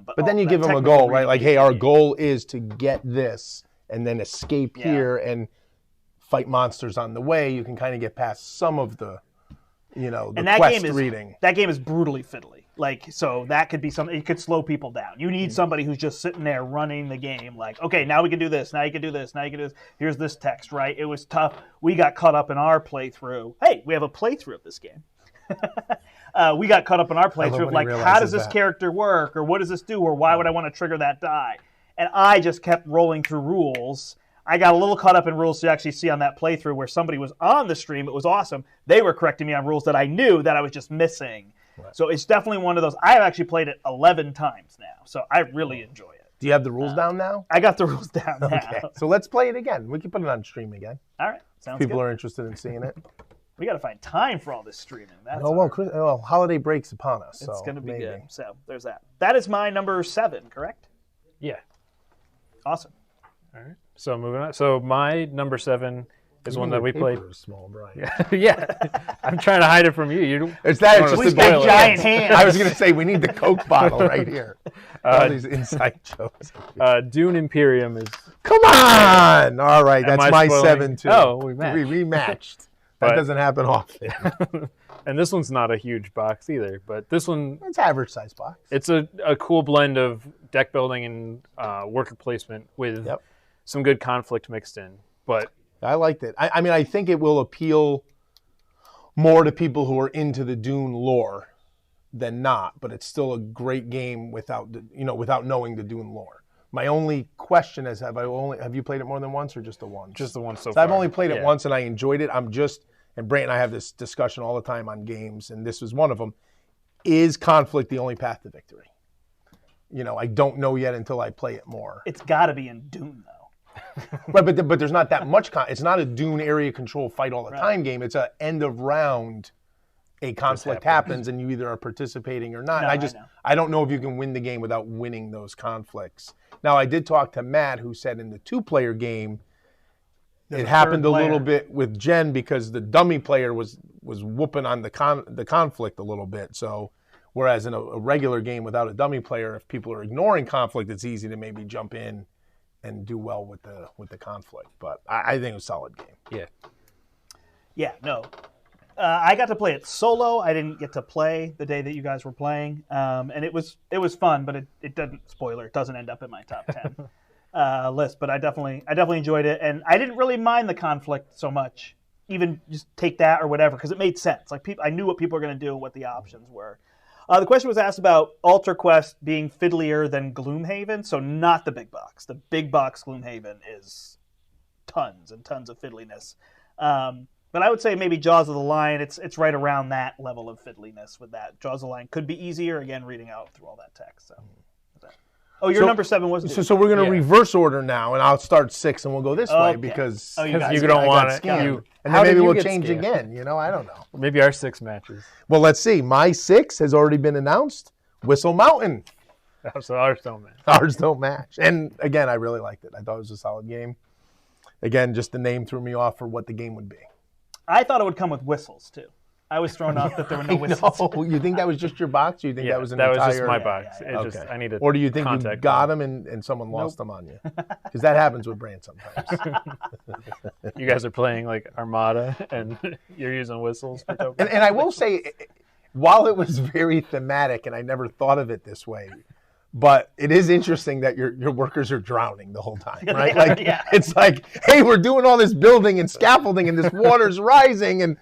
S2: But then you give them a goal, right? Like, hey, our goal is to get this and then escape here and fight monsters on the way. You can kind of get past some of the, the
S1: and that
S2: quest
S1: game is,
S2: reading.
S1: That game is brutally fiddly. Like, so that could be something, it could slow people down. You need somebody who's just sitting there running the game, like, okay, now we can do this, now you can do this, now you can do this. Here's this text, right? It was tough. We got caught up in our playthrough. Hey, we have a playthrough of this game. We got caught up in our playthrough of like, how does this character work? Or what does this do? Or why would I want to trigger that die? And I just kept rolling through rules. I got a little caught up in rules to actually see on that playthrough where somebody was on the stream. It was awesome. They were correcting me on rules that I knew that I was just missing. Right. So it's definitely one of those. I've actually played it 11 times now, so I really enjoy it.
S2: Do you have the rules down now?
S1: I got the rules down now.
S2: Okay, so let's play it again. We can put it on stream again.
S1: All right, sounds
S2: People
S1: good.
S2: are interested in seeing it.
S1: We got to find time for all this streaming. That's
S2: well, holiday break's upon us.
S1: It's going to be
S2: maybe.
S1: good. So there's that. That is my number 7, correct?
S3: Yeah.
S1: Awesome.
S3: All right. So moving on. So my number 7 is one that we played.
S2: Small, Bryan.
S3: Yeah. I'm trying to hide it from you.
S2: It's that. It's
S1: We
S2: just
S1: got
S2: a
S1: giant hands.
S2: I was going to say we need the Coke bottle right here. All these inside jokes.
S3: Dune Imperium is.
S2: Come on! All right,
S3: Am
S2: that's
S3: I
S2: my
S3: spoiling?
S2: 7 too.
S3: Oh, we matched.
S2: We matched.
S3: But-
S2: That doesn't happen often.
S3: And this one's not a huge box either, but this one,
S2: It's average size box.
S3: it's a cool blend of deck building and worker placement with some good conflict mixed in. But
S2: I liked it. I mean, I think it will appeal more to people who are into the Dune lore than not, but it's still a great game without knowing the Dune lore. My only question is, have you played it more than once or just the once?
S3: just the one so
S2: So
S3: far.
S2: I've only played it once and I enjoyed it. And Brant and I have this discussion all the time on games, and this was one of them. Is conflict the only path to victory? I don't know yet until I play it more.
S1: It's got to be in Dune, though.
S2: Right, but there's not that much. It's not a Dune area control fight all the time game. It's a end of round. A conflict happens, and you either are participating or not.
S1: No,
S2: And I don't know if you can win the game without winning those conflicts. Now, I did talk to Matt, who said in the 2-player game, it happened a little bit with Jen because the dummy player was whooping on the conflict a little bit. So, whereas in a regular game without a dummy player, if people are ignoring conflict, it's easy to maybe jump in and do well with the conflict. But I think it was a solid game.
S3: Yeah.
S1: Yeah, no. I got to play it solo. I didn't get to play the day that you guys were playing, and it was fun. But it doesn't, spoiler, it doesn't end up in my top 10 list. But I definitely enjoyed it, and I didn't really mind the conflict so much. Even just take that or whatever, because it made sense. Like I knew what people were going to do and what the options were. The question was asked about Alter Quest being fiddlier than Gloomhaven, so not the big box. The big box Gloomhaven is tons and tons of fiddliness. But I would say maybe Jaws of the Lion, it's right around that level of fiddliness with that. Jaws of the Lion could be easier, again, reading out through all that text. So. Oh, your number 7 was...
S2: So we're going to reverse order now, and I'll start 6, and we'll go this way, because
S3: you don't want it.
S2: And then maybe we'll change again. I don't know.
S3: Maybe our 6 matches.
S2: Well, let's see. My 6 has already been announced. Whistle Mountain.
S3: So ours don't match.
S2: Ours don't match. And again, I really liked it. I thought it was a solid game. Again, just the name threw me off for what the game would be.
S1: I thought it would come with whistles, too. I was thrown off that there were no whistles.
S2: You think that was just your box? Or you think that was an entire...
S3: That was just my box.
S2: Okay.
S3: I needed.
S2: Or do you think you got them and someone lost them on you? Because that happens with Brand sometimes.
S3: You guys are playing like Armada, and you're using whistles. For
S2: and I will say, while it was very thematic, and I never thought of it this way, but it is interesting that your workers are drowning the whole time, right? Like It's like, hey, we're doing all this building and scaffolding, and this water's rising, and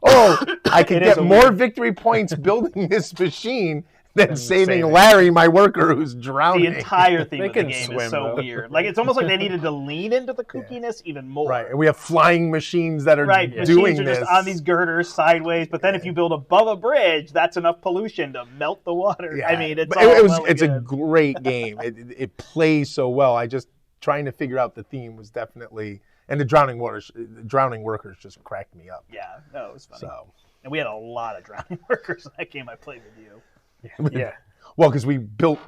S2: I could get more victory points building this machine than saving Larry, my worker, who's drowning.
S1: The entire theme of the game is so weird. Like, it's almost like they needed to lean into the kookiness even more.
S2: Right, and we have flying machines that are doing
S1: machines are
S2: this.
S1: Just on these girders sideways, but then if you build above a bridge, that's enough pollution to melt the water. Yeah. I mean, it's
S2: a great game. It plays so well. I just trying to figure out the theme was definitely... And the drowning workers just cracked me up.
S1: Yeah, no, it was funny. And we had a lot of drowning workers in that game I played with you.
S2: Yeah. Well, because we built,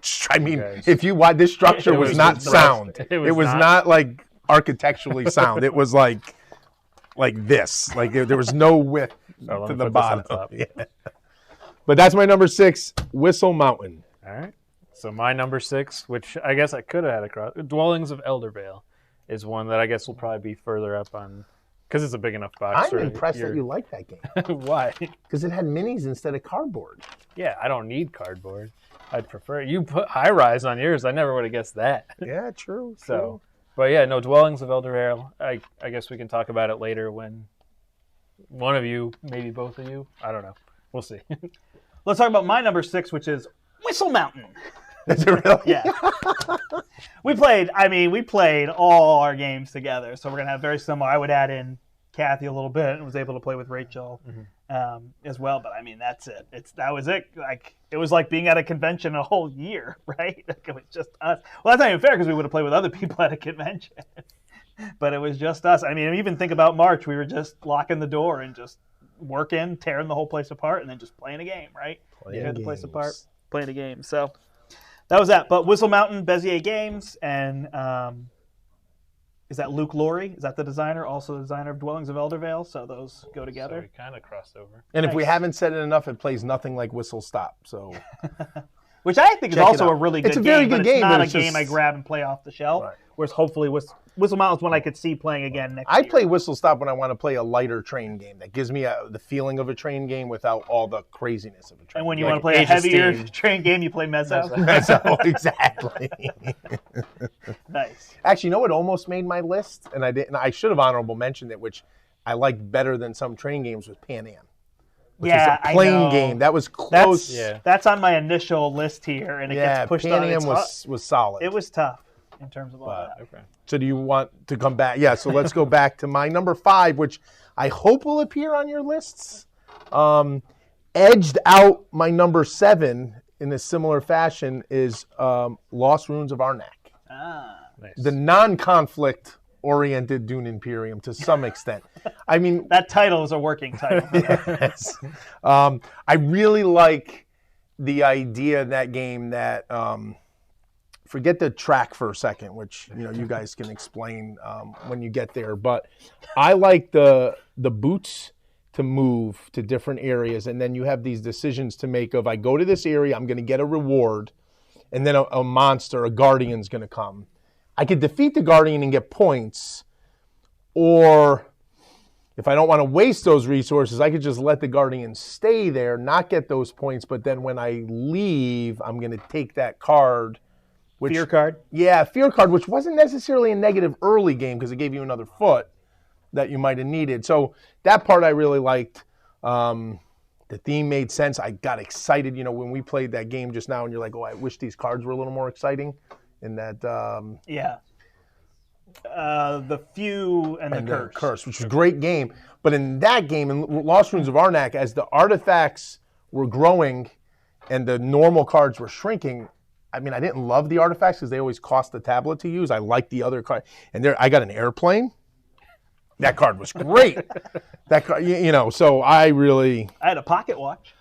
S2: if you watch, this structure was not sound. It was not like architecturally sound. It was like this. Like there was no width to the bottom. Yeah. But that's my number 6, Whistle Mountain.
S3: All right. So my number 6, which I guess I could have had across, Dwellings of Eldervale, is one that I guess will probably be further up on, because it's a big enough box.
S2: I'm impressed that you like that game.
S3: Why?
S2: Because it had minis instead of cardboard.
S3: Yeah, I don't need cardboard. I'd prefer you put high rise on yours. I never would have guessed that.
S2: Yeah, true.
S3: So, but yeah, no, Dwellings of Eldervale. I guess we can talk about it later when one of you, maybe both of you. I don't know. We'll see.
S1: Let's talk about my number 6, which is Whistle Mountain.
S2: Is it really?
S1: Yeah. We played all our games together, so we're going to have very similar. I would add in Kathy a little bit and was able to play with Rachel as well, but I mean, that's it. That was it. Like, it was like being at a convention a whole year, right? Like, it was just us. Well, that's not even fair because we would have played with other people at a convention. But it was just us. I mean, even think about March. We were just locking the door and just working, tearing the whole place apart, and then just playing a game, right? Tearing the place apart, playing a game. So... that was that. But Whistle Mountain, Bezier Games, and is that Luke Laurie? Is that the designer? Also the designer of Dwellings of Eldervale? So those go together.
S3: So we kind of crossed over.
S2: And if we haven't said it enough, it plays nothing like Whistle Stop. So,
S1: which I think is also a really good game.
S2: It's a very good game.
S1: It's not a game I grab and play off the shelf. Right. Whereas hopefully Whistle Mountain is one I could see playing again next year.
S2: I play Whistle Stop when I want to play a lighter train game that gives me the feeling of a train game without all the craziness of a train game.
S1: And when you want to play a heavier train game, you play Mezzo.
S2: Mezzo, exactly.
S1: Nice.
S2: Actually, you know what almost made my list? And I didn't. I should have honorable mentioned it, which I liked better than some train games, was Pan Am. Which was a plane game. That was close.
S1: That's on my initial list here, and it gets pushed on.
S2: Pan Am was solid.
S1: It was tough. In terms of all that.
S3: Okay.
S2: So do you want to come back? Yeah, so let's go back to my number 5, which I hope will appear on your lists. Edged out my number 7 in a similar fashion is Lost Ruins of Arnak.
S3: Nice.
S2: The non-conflict-oriented Dune Imperium to some extent. I mean...
S1: that title is a working title.
S2: Yes. I really like the idea in that game that... forget the track for a second, which you guys can explain when you get there. But I like the boots to move to different areas, and then you have these decisions to make of, I go to this area, I'm going to get a reward, and then a monster, a guardian's going to come. I could defeat the guardian and get points, or if I don't want to waste those resources, I could just let the Guardian stay there, not get those points, but then when I leave, I'm going to take that card.
S1: Fear card?
S2: Yeah, fear card, which wasn't necessarily a negative early game because it gave you another foot that you might have needed. So that part I really liked. The theme made sense. I got excited, when we played that game just now, and you're like, oh, I wish these cards were a little more exciting. And that...
S1: the Few and the
S2: Curse, which was a great game. But in that game, in Lost Ruins of Arnak, as the artifacts were growing and the normal cards were shrinking, I mean, I didn't love the artifacts because they always cost the tablet to use. I liked the other card. And I got an airplane. That card was great. That card, so I
S1: had a pocket watch.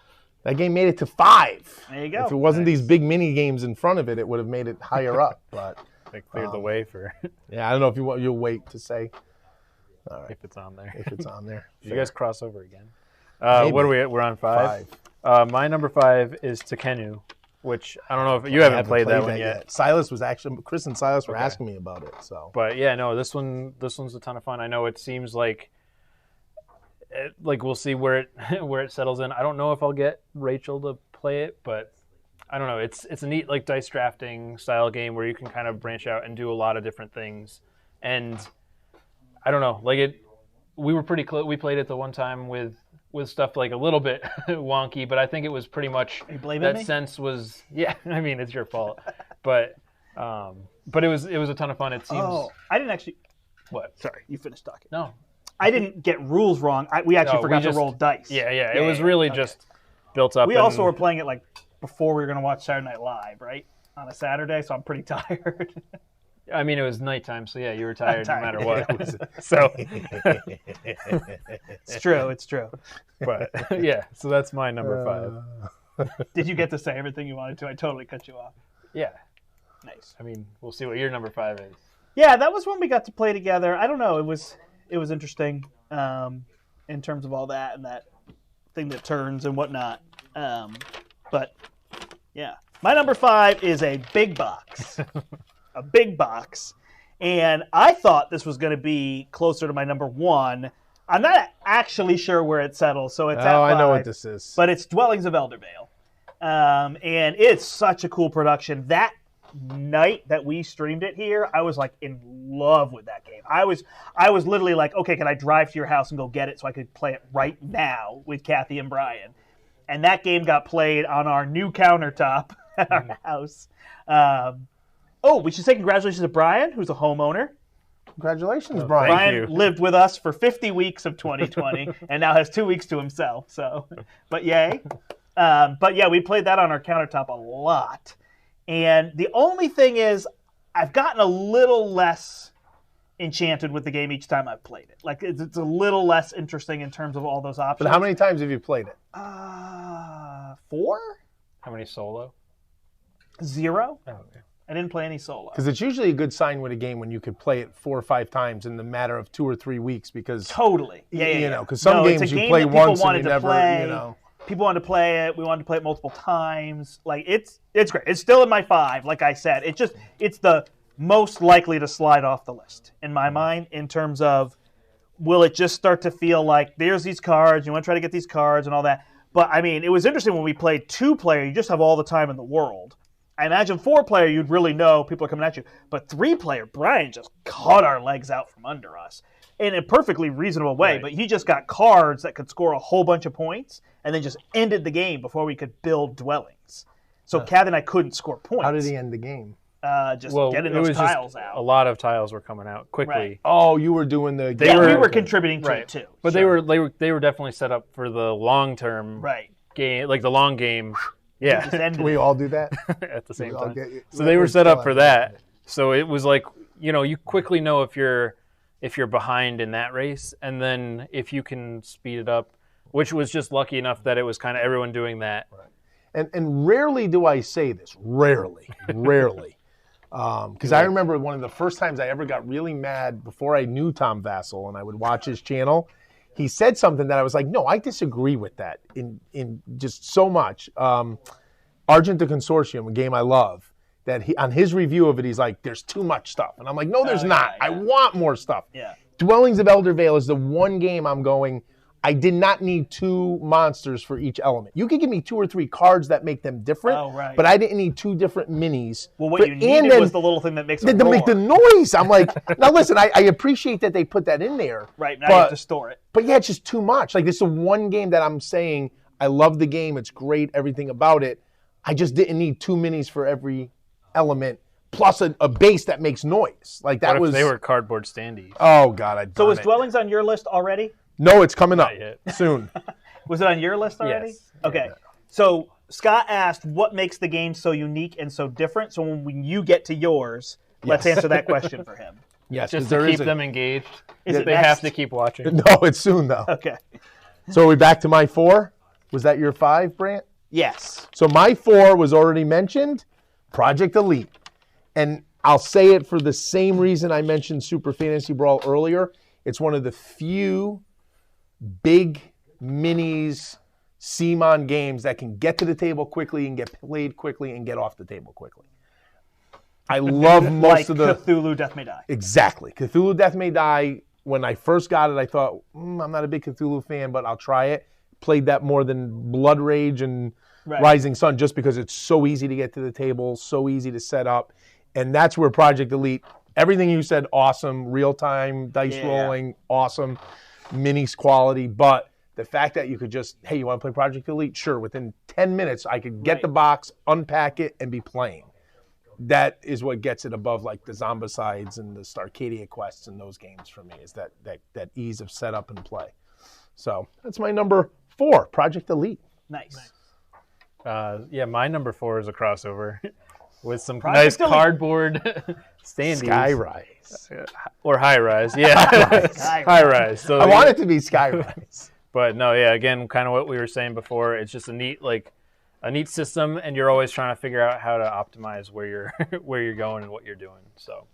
S2: That game made it to 5.
S1: There you go.
S2: If it wasn't these big mini games in front of it, it would have made it higher up. But
S3: they cleared the way for.
S2: Yeah, I don't know if you'll wait to say.
S3: All right. If it's on there.
S2: If it's on there.
S3: You guys cross over again. What are we at? We're on 5. My number 5 is Tekkenu, which I don't know if you haven't played that one yet.
S2: Chris and Silas were asking me about it. So.
S3: But yeah, no, this one's a ton of fun. I know it seems like we'll see where it settles in. I don't know if I'll get Rachel to play it, but I don't know. It's a neat dice drafting style game where you can kind of branch out and do a lot of different things. And I don't know, we were pretty close. We played it the one time with stuff a little bit wonky, but I think it was pretty much
S1: me?
S3: Sense was I mean, it's your fault, but it was a ton of fun. It seems.
S1: Oh, I didn't actually.
S3: What?
S1: Sorry, you finished talking.
S3: No,
S1: I didn't get rules wrong. We actually forgot to roll dice.
S3: Yeah. It was really just built up.
S1: We also were playing it before we were going to watch Saturday Night Live, right? On a Saturday, so I'm pretty tired.
S3: I mean, it was nighttime, so yeah, you were tired no matter what. So
S1: it's true.
S3: But yeah, so that's my number 5.
S1: Did you get to say everything you wanted to? I totally cut you off.
S3: Yeah.
S1: Nice.
S3: I mean, we'll see what your number 5 is.
S1: Yeah, that was when we got to play together. I don't know. It was interesting in terms of all that and that thing that turns and whatnot. But yeah, my number 5 is a big box. A big box. And I thought this was going to be closer to my number 1. I'm not actually sure where it settles, so it's at 5.
S2: I know what this is.
S1: But it's Dwellings of Eldervale. And it's such a cool production. That night that we streamed it here, I was in love with that game. I was literally okay, can I drive to your house and go get it so I could play it right now with Kathy and Bryan? And that game got played on our new countertop at our house. We should say congratulations to Bryan, who's a homeowner.
S2: Congratulations, Bryan.
S1: Bryan lived with us for 50 weeks of 2020 and now has 2 weeks to himself. So, but yay. But yeah, we played that on our countertop a lot. And the only thing is, I've gotten a little less enchanted with the game each time I've played it. It's a little less interesting in terms of all those options.
S2: But how many times have you played it?
S1: 4?
S3: How many solo?
S1: 0.
S3: Oh, okay.
S1: I didn't play any solo.
S2: Because it's usually a good sign with a game when you could play it 4 or 5 times in the matter of 2 or 3 weeks. Because
S1: totally, yeah.
S2: Because some games you play once and you never,
S1: People wanted to play it. We wanted to play it multiple times. It's great. It's still in my 5. Like I said, it's the most likely to slide off the list in my mind in terms of will it just start to feel like there's these cards, you want to try to get these cards and all that. But I mean, it was interesting when we played 2-player. You just have all the time in the world. I imagine 4-player, you'd really know people are coming at you. But 3-player, Bryan just cut our legs out from under us in a perfectly reasonable way. Right. But he just got cards that could score a whole bunch of points and then just ended the game before we could build dwellings. So Kathy and I couldn't score points.
S2: How did he end the game?
S1: Getting those tiles out.
S3: A lot of tiles were coming out quickly.
S2: Right. Oh, you were doing the...
S1: we were contributing to it too.
S3: But sure. they were definitely set up for the long-term game, the long game. Yeah.
S2: Can we all do that?
S3: At the same time. So they were set up for that. So it was you quickly know if you're behind in that race, and then if you can speed it up, which was just lucky enough that it was kind of everyone doing that.
S2: Right. And rarely do I say this. Rarely. Because I remember one of the first times I ever got really mad before I knew Tom Vassell, and I would watch his channel. He said something that I was like, no, I disagree with that in just so much. Argent the Consortium, a game I love, that on his review of it, he's like, there's too much stuff. And I'm like, no, there's not. Yeah. I want more stuff.
S1: Yeah.
S2: Dwellings of Elder Vale is the one game I'm going, I did not need 2 monsters for each element. You could give me 2 or 3 cards that make them different, but I didn't need 2 different minis.
S1: Well, what you needed was the little thing that makes it
S2: to
S1: roar.
S2: make the noise. I'm like, now listen, I appreciate that they put that in there.
S1: Right, now you have to store it.
S2: But yeah, it's just too much. Like, this is the one game that I'm saying, I love the game, it's great, everything about it. I just didn't need 2 minis for every element, plus a base that makes noise. Like, that
S3: what
S2: was...
S3: if they were cardboard standees?
S2: Oh, God,
S1: So is Dwellings on your list already?
S2: No, it's coming up
S3: yet.
S2: soon.
S1: Was it on your list already?
S3: Yes.
S1: Okay. So Scott asked, what makes the game so unique and so different? So when you get to yours, let's answer that question for him.
S2: Yes,
S3: Just to keep them engaged.
S1: Is it
S3: They
S1: next?
S3: have to keep watching.
S2: No, it's soon, though.
S1: Okay.
S2: So are we back to my 4? Was that your 5, Brandt?
S1: Yes.
S2: So my 4 was already mentioned, Project Elite. And I'll say it for the same reason I mentioned Super Fantasy Brawl earlier. It's one of the few big minis, CMON games that can get to the table quickly and get played quickly and get off the table quickly. I love most of the...
S1: Cthulhu Death May Die.
S2: Exactly. Cthulhu Death May Die, when I first got it, I thought, I'm not a big Cthulhu fan, but I'll try it. Played that more than Blood Rage and Rising Sun just because it's so easy to get to the table, so easy to set up. And that's where Project Elite, everything you said, awesome. Real-time dice rolling, awesome. Minis quality. But the fact that you could just, hey, you want to play Project Elite? Sure. Within 10 minutes, I could get the box, unpack it, and be playing. That is what gets it above like the Zombicides and the Starcadia quests and those games for me, is that ease of setup and play. So that's my number 4, Project Elite.
S1: Nice.
S3: Yeah, my number 4 is a crossover with some
S1: Project
S3: nice
S1: Elite.
S3: cardboard standees.
S2: Skyrise.
S3: Or high rise, yeah. High rise. So
S2: I want it to be Skyrise.
S3: But no, yeah, again, kind of what we were saying before. It's just a neat system, and you're always trying to figure out how to optimize where you're going and what you're doing. So,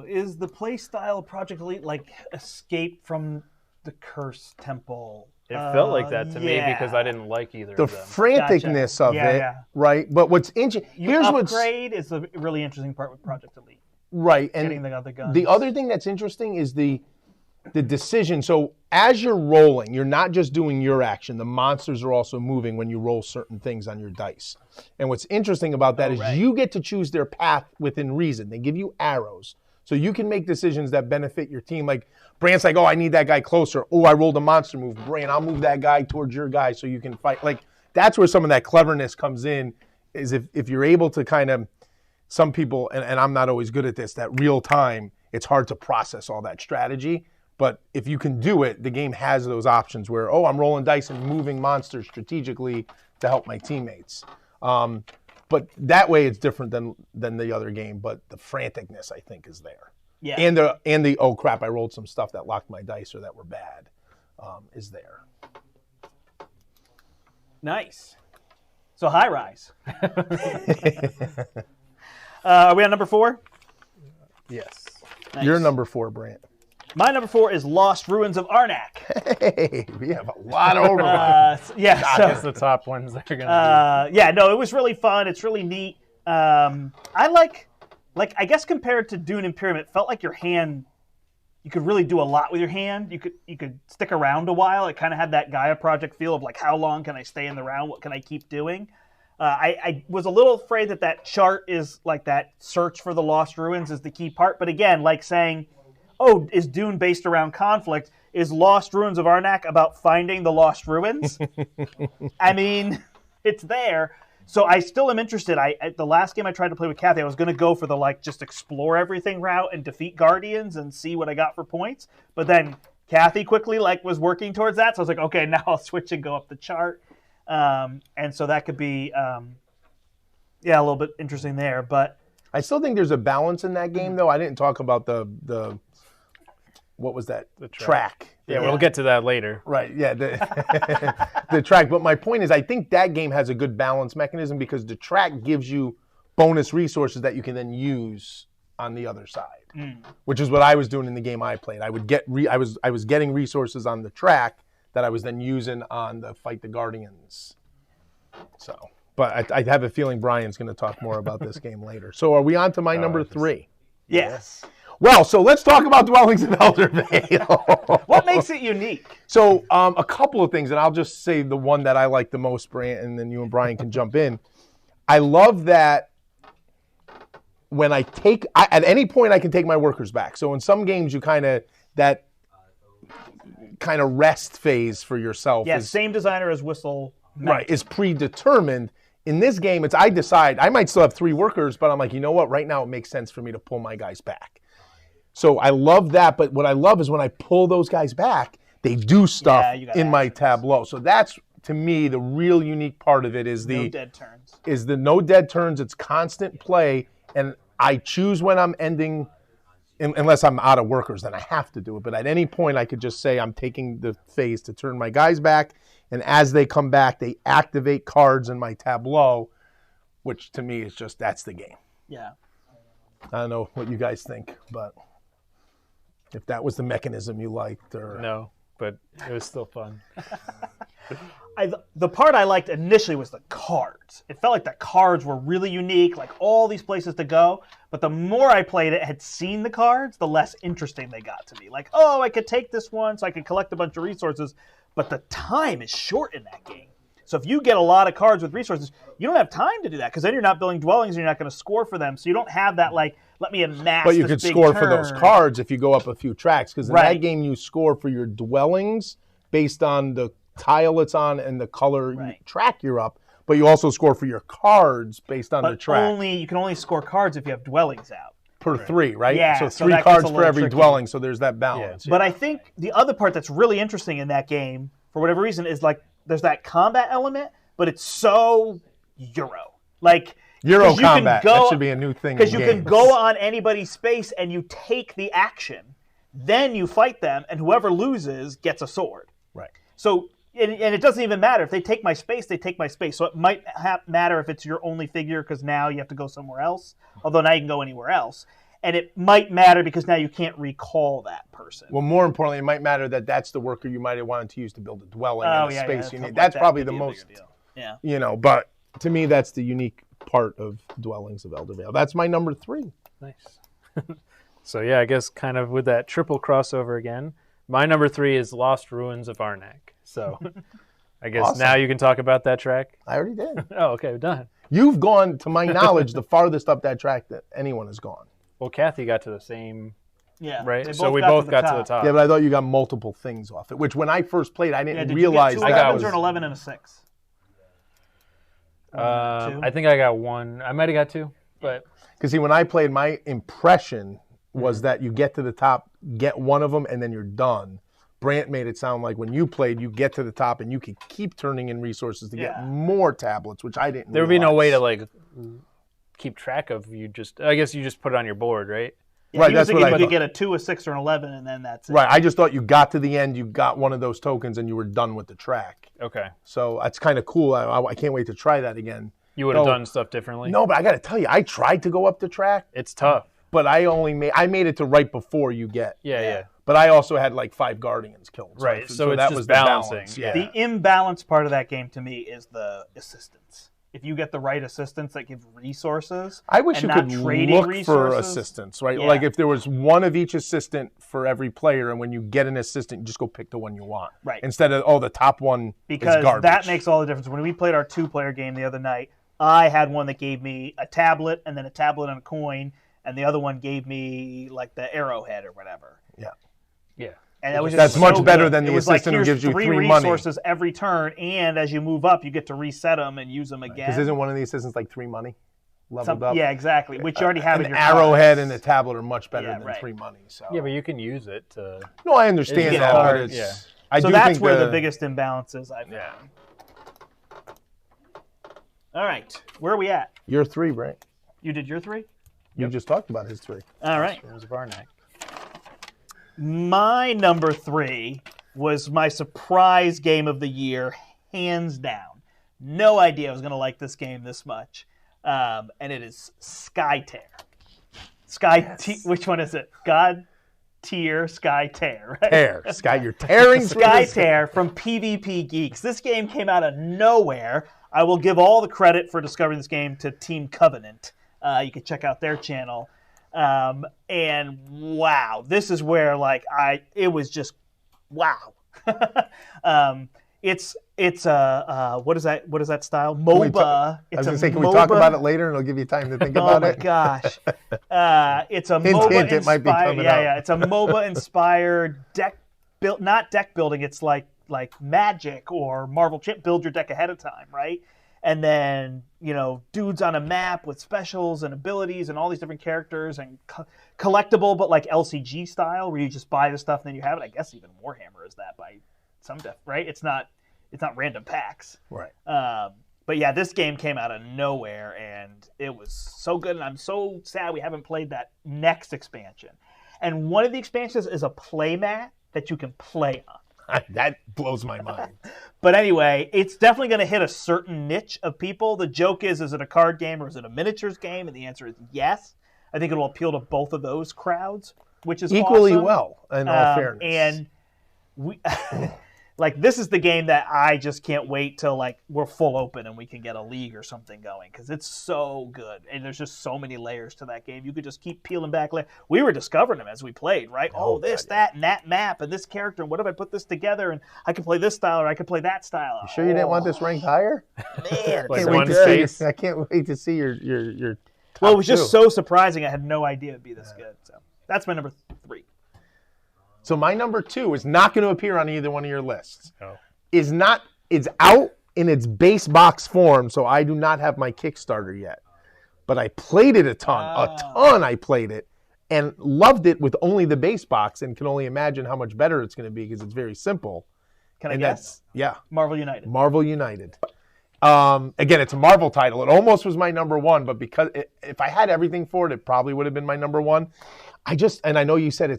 S1: is the play style of Project Elite like Escape from the Cursed Temple?
S3: it felt like that to me because I didn't like either
S2: The
S3: of them.
S2: franticness of it, right? But what's interesting, here's what's
S1: upgrade is a really interesting part with Project Elite.
S2: right, and
S1: Getting the other guns.
S2: the other thing that's interesting is the decision. So as you're rolling, you're not just doing your action. The monsters are also moving when you roll certain things on your dice. And what's interesting about that is you get to choose their path within reason. They give you arrows. So you can make decisions that benefit your team. Like, Brandt's like, oh, I need that guy closer. Oh, I rolled a monster move. Brand, I'll move that guy towards your guy so you can fight. Like, that's where some of that cleverness comes in, is if you're able to kind of, some people, and I'm not always good at this, that real time, it's hard to process all that strategy. But if you can do it, the game has those options where, oh, I'm rolling dice and moving monsters strategically to help my teammates. But that way it's different than the other game. But the franticness, I think, is there.
S1: Yeah.
S2: And the oh crap, I rolled some stuff that locked my dice or that were bad, is there.
S1: Nice. So high rise. Are we on number 4?
S3: Yes.
S1: Nice.
S2: You're number 4, Brandt.
S1: My number 4 is Lost Ruins of Arnak.
S2: Hey, we have a lot of overlap.
S1: Yeah.
S3: I
S1: So,
S3: guess the top ones that are gonna
S1: yeah, no, it was really fun. It's really neat. I like I guess compared to Dune and Pyramid, it felt like your hand, you could really do a lot with your hand. You could stick around a while. It kind of had that Gaia Project feel of like, how long can I stay in the round? What can I keep doing? I was a little afraid that chart is like that search for the Lost Ruins is the key part. But again, like saying, oh, is Dune based around conflict? Is Lost Ruins of Arnak about finding the Lost Ruins? I mean, it's there. So I still am interested. The last game I tried to play with Kathy, I was going to go for the just explore everything route and defeat Guardians and see what I got for points. But then Kathy quickly was working towards that. So I was like, okay, now I'll switch and go up the chart. And so that could be, a little bit interesting there. But
S2: I still think there's a balance in that game, though. I didn't talk about the what was that?
S3: The
S2: track.
S3: Yeah, we'll get to that later.
S2: Right, yeah, the track. But my point is, I think that game has a good balance mechanism because the track gives you bonus resources that you can then use on the other side, which is what I was doing in the game I played. I would get I was getting resources on the track that I was then using on the Fight the Guardians. So, but I have a feeling Bryan's going to talk more about this game later. So are we on to my number 3?
S1: yes.
S2: Well, so let's talk about Dwellings in Elder Vale.
S1: What makes it unique?
S2: So a couple of things, and I'll just say the one that I like the most, Brant, and then you and Bryan can jump in. I love that when at any point I can take my workers back. So in some games you that kind of rest phase for yourself.
S1: Yeah, same designer as Whistle.
S2: Right, is predetermined. In this game, I decide, I might still have 3 workers, but I'm like, you know what, right now it makes sense for me to pull my guys back. So I love that, but what I love is when I pull those guys back, they do stuff in my tableau. So that's, to me, the real unique part of it is
S1: no dead turns.
S2: No dead turns, it's constant play, and I choose when I'm ending, unless I'm out of workers, then I have to do it. But at any point, I could just say I'm taking the phase to turn my guys back, and as they come back, they activate cards in my tableau, which to me is just, that's the game.
S1: Yeah.
S2: I don't know what you guys think, but if that was the mechanism you liked. Or
S3: No, but it was still fun.
S1: The part I liked initially was the cards. It felt like the cards were really unique, like all these places to go. But the more I played it, had seen the cards, the less interesting they got to me. Like, oh, I could take this one so I could collect a bunch of resources. But the time is short in that game. So if you get a lot of cards with resources, you don't have time to do that because then you're not building dwellings and you're not going to score for them. So you don't have that, like, let me amass
S2: But you
S1: this
S2: could
S1: big
S2: score
S1: turn.
S2: for those cards if you go up a few tracks. Because in
S1: Right.
S2: that game, you score for your dwellings based on the tile it's on and the color track you're up. But you also score for your cards based on the track.
S1: You can only score cards if you have dwellings out.
S2: Per 3, right?
S1: Yeah,
S2: so
S1: so
S2: 3
S1: that gets
S2: cards
S1: a
S2: for
S1: little
S2: every
S1: tricky.
S2: dwelling, so there's that balance.
S1: But I think the other part that's really interesting in that game, for whatever reason, is like there's that combat element, but it's so Euro. Like
S2: Euro combat, that should be a new thing.
S1: Because you can go on anybody's space and you take the action, then you fight them, and whoever loses gets a sword.
S2: Right.
S1: So, and it doesn't even matter. If they take my space, they take my space. So it might matter if it's your only figure because now you have to go somewhere else, although now you can go anywhere else. And it might matter because now you can't recall that person.
S2: Well, more importantly, it might matter that that's the worker you might have wanted to use to build a dwelling in a space you need. That's probably the most, but to me, that's the unique part of Dwellings of Elder Vale. That's my number 3.
S3: Nice. So yeah, I guess kind of with that triple crossover again, my number 3 is Lost Ruins of Arnak. So I guess now you can talk about that track.
S2: I already did.
S3: Oh, okay, we're done.
S2: You've gone, to my knowledge, the farthest up that track that anyone has gone.
S3: Well, Kathy got to the same, right?
S1: So
S3: we both got to the top.
S2: Yeah, but I thought you got multiple things off it, which when I first played, I didn't
S1: did
S2: realize
S1: you
S2: that
S1: get 2
S2: was...
S1: or an 11 and a 6?
S3: I think I got 1. I might have got 2, but...
S2: Because see, when I played, my impression was that you get to the top, get one of them, and then you're done. Brant made it sound like when you played, you get to the top and you could keep turning in resources to get more tablets, which I didn't
S3: There would be no way to, like, keep track of you just... I guess you just put it on your board, right?
S1: Yeah,
S2: right, that's what I
S1: You
S2: thought.
S1: could get a 2, a 6, or an 11, and then that's it.
S2: Right, I just thought you got to the end, you got one of those tokens, and you were done with the track.
S3: Okay.
S2: So that's kind of cool. I can't wait to try that again.
S3: You would have done stuff differently?
S2: No, but I got to tell you, I tried to go up the track.
S3: It's tough.
S2: But I made it to right before you get.
S3: Yeah.
S2: But I also had like 5 Guardians killed.
S3: Right, so it's
S2: that
S3: just
S2: was
S3: balancing.
S2: The balance. Yeah.
S1: The imbalanced part of that game to me is the assistance. If you get the right assistants that give resources,
S2: I wish you could look
S1: resources,
S2: for assistants, right?
S1: Yeah.
S2: Like if there was one of each assistant for every player, and when you get an assistant, you just go pick the one you want.
S1: Right.
S2: Instead of, the top one
S1: because
S2: is garbage.
S1: That makes all the difference. When we played our 2-player game the other night, I had one that gave me a tablet and then a tablet and a coin, and the other one gave me like the arrowhead or whatever.
S2: Yeah.
S3: Yeah.
S1: And that was
S2: That's
S1: so
S2: much better
S1: good.
S2: than the
S1: It was
S2: assistant
S1: like,
S2: who gives you
S1: 3
S2: 3 money.
S1: resources every turn, and as you move up, you get to reset them and use them again.
S2: Because isn't one of the assistants like 3 money leveled up?
S1: Yeah, exactly. Which you already have in
S2: An
S1: your
S2: arrowhead
S1: cards.
S2: and a tablet are much better than
S1: right.
S2: 3 money. So.
S3: Yeah, but you can use it to...
S2: No, I understand that, but it's...
S3: Yeah.
S2: I
S1: so
S2: do
S1: that's
S2: think
S1: where the biggest imbalance is, I found.
S3: Yeah.
S1: All right. Where are we at?
S2: You're 3, right?
S1: You did your 3?
S2: You just talked about his 3.
S1: All right.
S3: Ruins of Arnak.
S1: My number 3 was my surprise game of the year, hands down. No idea I was going to like this game this much. And it is Sky Tear. Which one is it? God Tier, Sky Tear, right?
S2: Tear. Sky, you're tearing
S1: Sky Tear from PvP Geeks. This game came out of nowhere. I will give all the credit for discovering this game to Team Covenant. You can check out their channel. And wow, this is where it was just wow. It's what is that style? MOBA.
S2: I was going to say, can we talk about it later and it'll give you time to think about it?
S1: Oh my gosh. It's a
S2: Hint,
S1: MOBA
S2: hint, it might be
S1: inspired.
S2: coming
S1: Yeah,
S2: up.
S1: yeah. It's a MOBA inspired not deck building. It's like Magic or Marvel Chip. Build your deck ahead of time, right? And then, dudes on a map with specials and abilities and all these different characters and collectible, but like LCG style, where you just buy the stuff and then you have it. I guess even Warhammer is that by some def, right? It's not random packs.
S2: Right.
S1: But yeah, this game came out of nowhere and it was so good. And I'm so sad we haven't played that next expansion. And one of the expansions is a play mat that you can play on.
S2: That blows my mind.
S1: But anyway, it's definitely going to hit a certain niche of people. The joke is it a card game or is it a miniatures game? And the answer is yes. I think it'll appeal to both of those crowds, which is
S2: equally
S1: awesome.
S2: well, in all fairness.
S1: And we, this is the game that I just can't wait till we're full open and we can get a league or something going because it's so good and there's just so many layers to that game. You could just keep peeling back. We were discovering them as we played, right? This, that, and that map and this character. And what if I put this together and I could play this style or I could play that style?
S2: You sure you didn't want this ranked higher?
S1: Man,
S2: I can't wait to see your top
S1: Well, it was just
S2: two.
S1: so surprising. I had no idea it'd be this good. So that's my number 3.
S2: So my number 2 is not going to appear on either one of your lists.
S3: Oh.
S2: It's out in its base box form, so I do not have my Kickstarter yet. But I played it a ton. I played it and loved it with only the base box and can only imagine how much better it's going to be because it's very simple.
S1: Can I guess?
S2: Yeah.
S1: Marvel United.
S2: Marvel United. Again, it's a Marvel title. It almost was my number 1, but because if I had everything for it, it probably would have been my number 1. And I know you said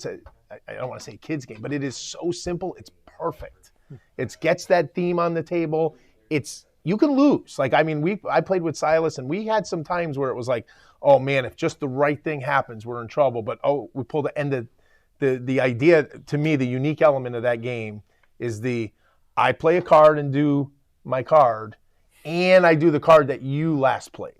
S2: I don't want to say kids game, but it is so simple. It's perfect. It gets that theme on the table. You can lose. I played with Silas and we had some times where it was like, oh man, if just the right thing happens, we're in trouble. But we pull the end of the idea. To me, the unique element of that game is I play a card and do my card, and I do the card that you last played.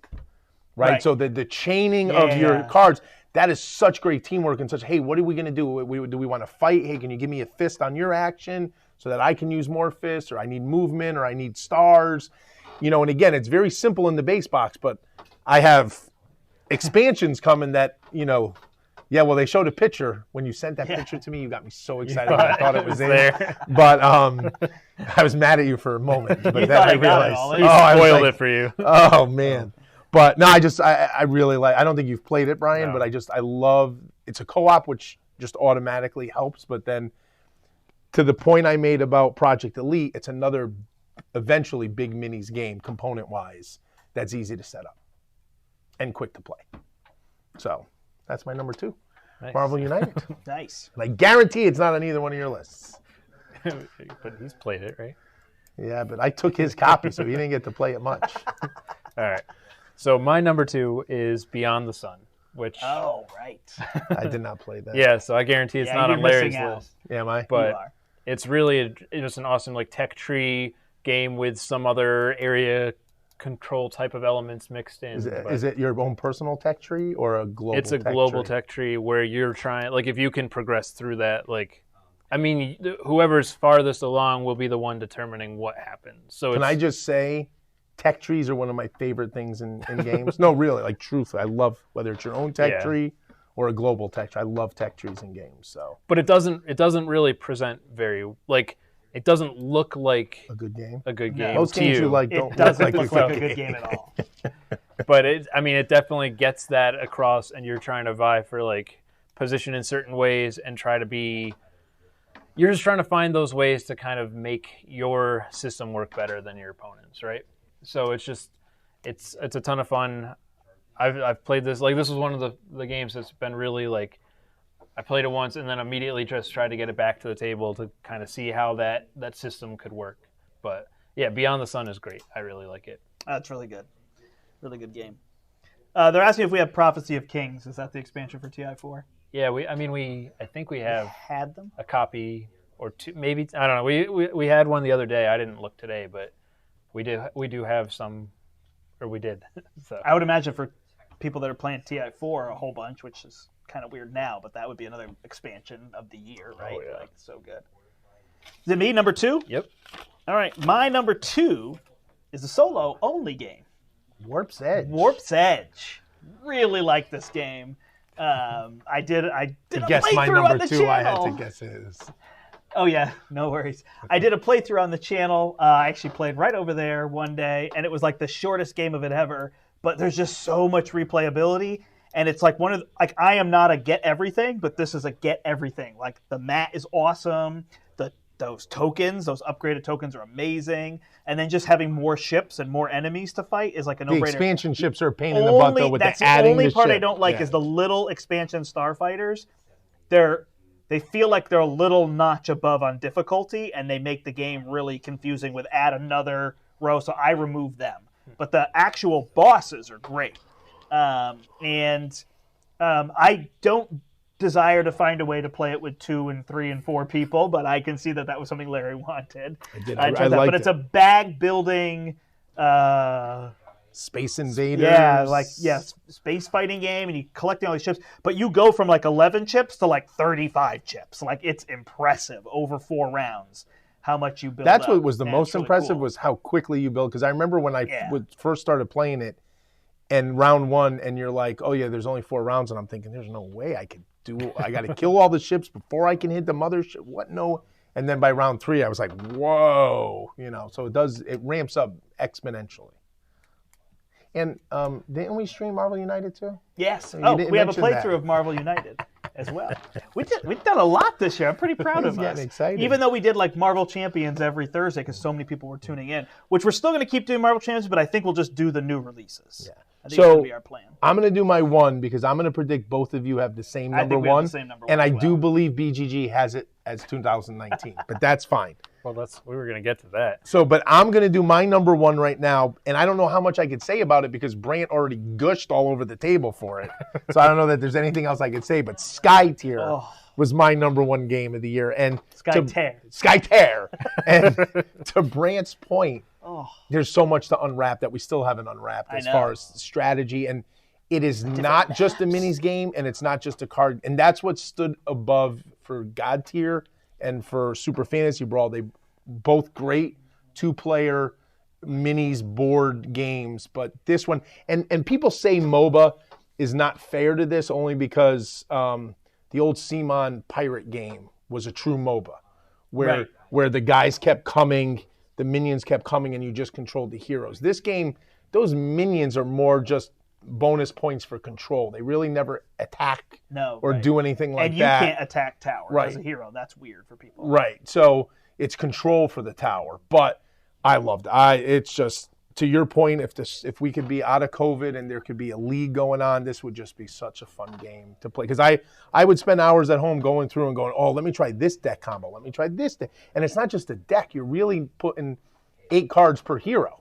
S2: Right? So the chaining of your cards. That is such great teamwork and such, hey, what are we going to do? Do we want to fight? Hey, can you give me a fist on your action so that I can use more fists, or I need movement, or I need stars? And again, it's very simple in the base box, but I have expansions coming that, they showed a picture. When you sent that picture to me, you got me so excited. I thought it was there. But I was mad at you for a moment. But then I realized.
S3: He spoiled it for you.
S2: Oh, man. But no, I really like. I don't think you've played it, Brian, but I love. It's a co-op, which just automatically helps. But then, to the point I made about Project Elite, it's another eventually big minis game, component-wise, that's easy to set up and quick to play. So that's my number 2, nice. Marvel United.
S1: Nice.
S2: And I guarantee it's not on either one of your lists.
S3: But he's played it, right?
S2: Yeah, but I took his copy, so he didn't get to play it much.
S3: All right. So my number 2 is Beyond the Sun, which...
S1: Oh, right.
S2: I did not play that.
S3: Yeah, so I guarantee it's not on Larry's list.
S2: Yeah, am I?
S3: But it's really just an awesome tech tree game with some other area control type of elements mixed in.
S2: Is it your own personal tech tree or a global tech tree?
S3: It's a global tech tree where you're trying... if you can progress through that, whoever's farthest along will be the one determining what happens. So
S2: can I just say... Tech trees are one of my favorite things in games. No, really, truthfully, I love whether it's your own tech tree or a global tech tree. I love tech trees in games. So,
S3: but it doesn't really present very it doesn't look like
S2: a good game.
S3: No.
S2: Most games you like don't
S1: doesn't look like a good game at all.
S3: But it definitely gets that across, and you're trying to vie for position in certain ways and try to be. You're just trying to find those ways to kind of make your system work better than your opponent's, right? So it's a ton of fun. I've played this. This was one of the games that's been really I played it once and then immediately just tried to get it back to the table to kind of see how that system could work. But yeah, Beyond the Sun is great. I really like it.
S1: That's really good. Really good game. They're asking if we have Prophecy of Kings. Is that the expansion for TI4?
S3: Yeah, I think we have
S1: had them?
S3: A copy or two, maybe. I don't know. We had one the other day. I didn't look today, but we do have some, or we did. So
S1: I would imagine for people that are playing TI4 a whole bunch, which is kind of weird now, but that would be another expansion of the year, right?
S2: Oh, yeah.
S1: Like, so good. Is it me, number 2?
S3: Yep.
S1: All right, my number 2 is a solo-only game.
S2: Warp's Edge.
S1: Warp's Edge. Really like this game. I did a
S2: guess my
S1: playthrough on
S2: number
S1: the
S2: 2, I had
S1: channel.
S2: to guess his.
S1: Oh, yeah, no worries. I did a playthrough on the channel. I actually played right over there one day, and it was like the shortest game of it ever, but there's just so much replayability, and it's like I am not a get everything, but this is a get everything. Like, the mat is awesome, those tokens, those upgraded tokens are amazing, and then just having more ships and more enemies to fight is like a no-brainer.
S2: The expansion ships are a pain in the butt, though, with
S1: that's
S2: the adding
S1: only
S2: the
S1: part I
S2: ship.
S1: don't like is the little expansion starfighters. They feel like they're a little notch above on difficulty, and they make the game really confusing with add another row, so I remove them. But the actual bosses are great. I don't desire to find a way to play it with 2 and 3 and 4 people, but I can see that was something Larry wanted.
S2: I did.
S1: I
S2: liked
S1: but it's a bag building...
S2: Space Invaders.
S1: Yeah, space fighting game, and you collecting all these chips, but you go from like 11 chips to like 35 chips. Like, it's impressive over 4 rounds how much you build.
S2: That's
S1: up.
S2: what was the
S1: And
S2: most
S1: it's really
S2: impressive
S1: cool.
S2: was how quickly you build. Because I remember when I first started playing it, and round 1, and you're like, oh yeah, there's only 4 rounds, and I'm thinking, there's no way I got to kill all the ships before I can hit the mothership. What? No. And then by round 3, I was like, whoa, So it ramps up exponentially. And didn't we stream Marvel United too?
S1: Yes.
S2: So
S1: we have a
S2: mention
S1: playthrough
S2: that.
S1: of Marvel United as well. We've done a lot this year. I'm pretty proud of
S2: He's
S1: us.
S2: getting excited.
S1: Even though we did like Marvel Champions every Thursday because so many people were tuning in, which we're still going to keep doing Marvel Champions, but I think we'll just do the new releases.
S2: Yeah.
S1: I think that's going to be our plan.
S2: I'm going to do my 1 because I'm going to predict both of you have the same number
S1: I think we have
S2: 1.
S1: the same number
S2: and
S1: 1
S2: I
S1: as
S2: do
S1: well.
S2: believe BGG has it as 2019, but that's fine.
S3: Well, we were going to get to that.
S2: So, but I'm going to do my number 1 right now, and I don't know how much I could say about it because Brant already gushed all over the table for it. So I don't know that there's anything else I could say, but Sky Tier was my number 1 game of the year. And
S1: Sky Tear.
S2: Sky Tear. And to Brant's point, there's so much to unwrap that we still haven't unwrapped as far as strategy. And it is not just a minis game, and it's not just a card. And that's what stood above for God Tier and for Super Fantasy Brawl. They both great 2-player minis board games. But this one, and people say MOBA is not fair to this only because the old Simon Pirate game was a true MOBA where the guys kept coming, the minions kept coming, and you just controlled the heroes. This game, those minions are more just bonus points for control. They really never attack or do anything like that.
S1: And you can't attack towers as a hero. That's weird for people.
S2: Right. So it's control for the tower. But I loved it. It's just, to your point, if we could be out of COVID and there could be a league going on, this would just be such a fun game to play. Because I would spend hours at home going through and going, oh, let me try this deck combo. Let me try this deck. And it's not just a deck. You're really putting 8 cards per hero.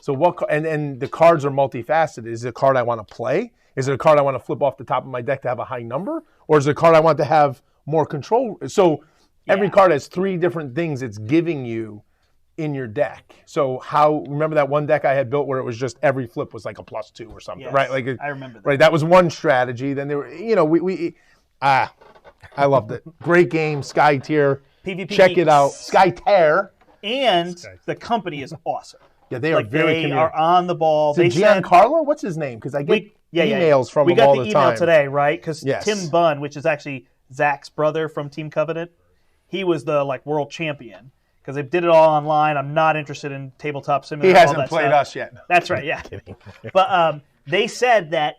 S2: So and the cards are multifaceted. Is it a card I want to play? Is it a card I want to flip off the top of my deck to have a high number? Or is it a card I want to have more control? So every card has 3 different things it's giving you in your deck. So remember that one deck I had built where it was just every flip was like a +2 or something, right? Like
S1: I remember that.
S2: Right, that was one strategy. Then there were, I loved it. Great game, Sky Tier.
S1: PvP
S2: Check it out. Sky Tear.
S1: And the company is awesome.
S2: Yeah, they are very
S1: They are on the ball.
S2: Is it Giancarlo? What's his name? Because I get emails from him all the time.
S1: We got the email today, right? Because
S2: Yes.
S1: Tim Bunn, which is actually Zach's brother from Team Covenant, he was the world champion. Because they did it all online. I'm not interested in tabletop simulator.
S2: He hasn't played us yet.
S1: That's right, yeah. But they said that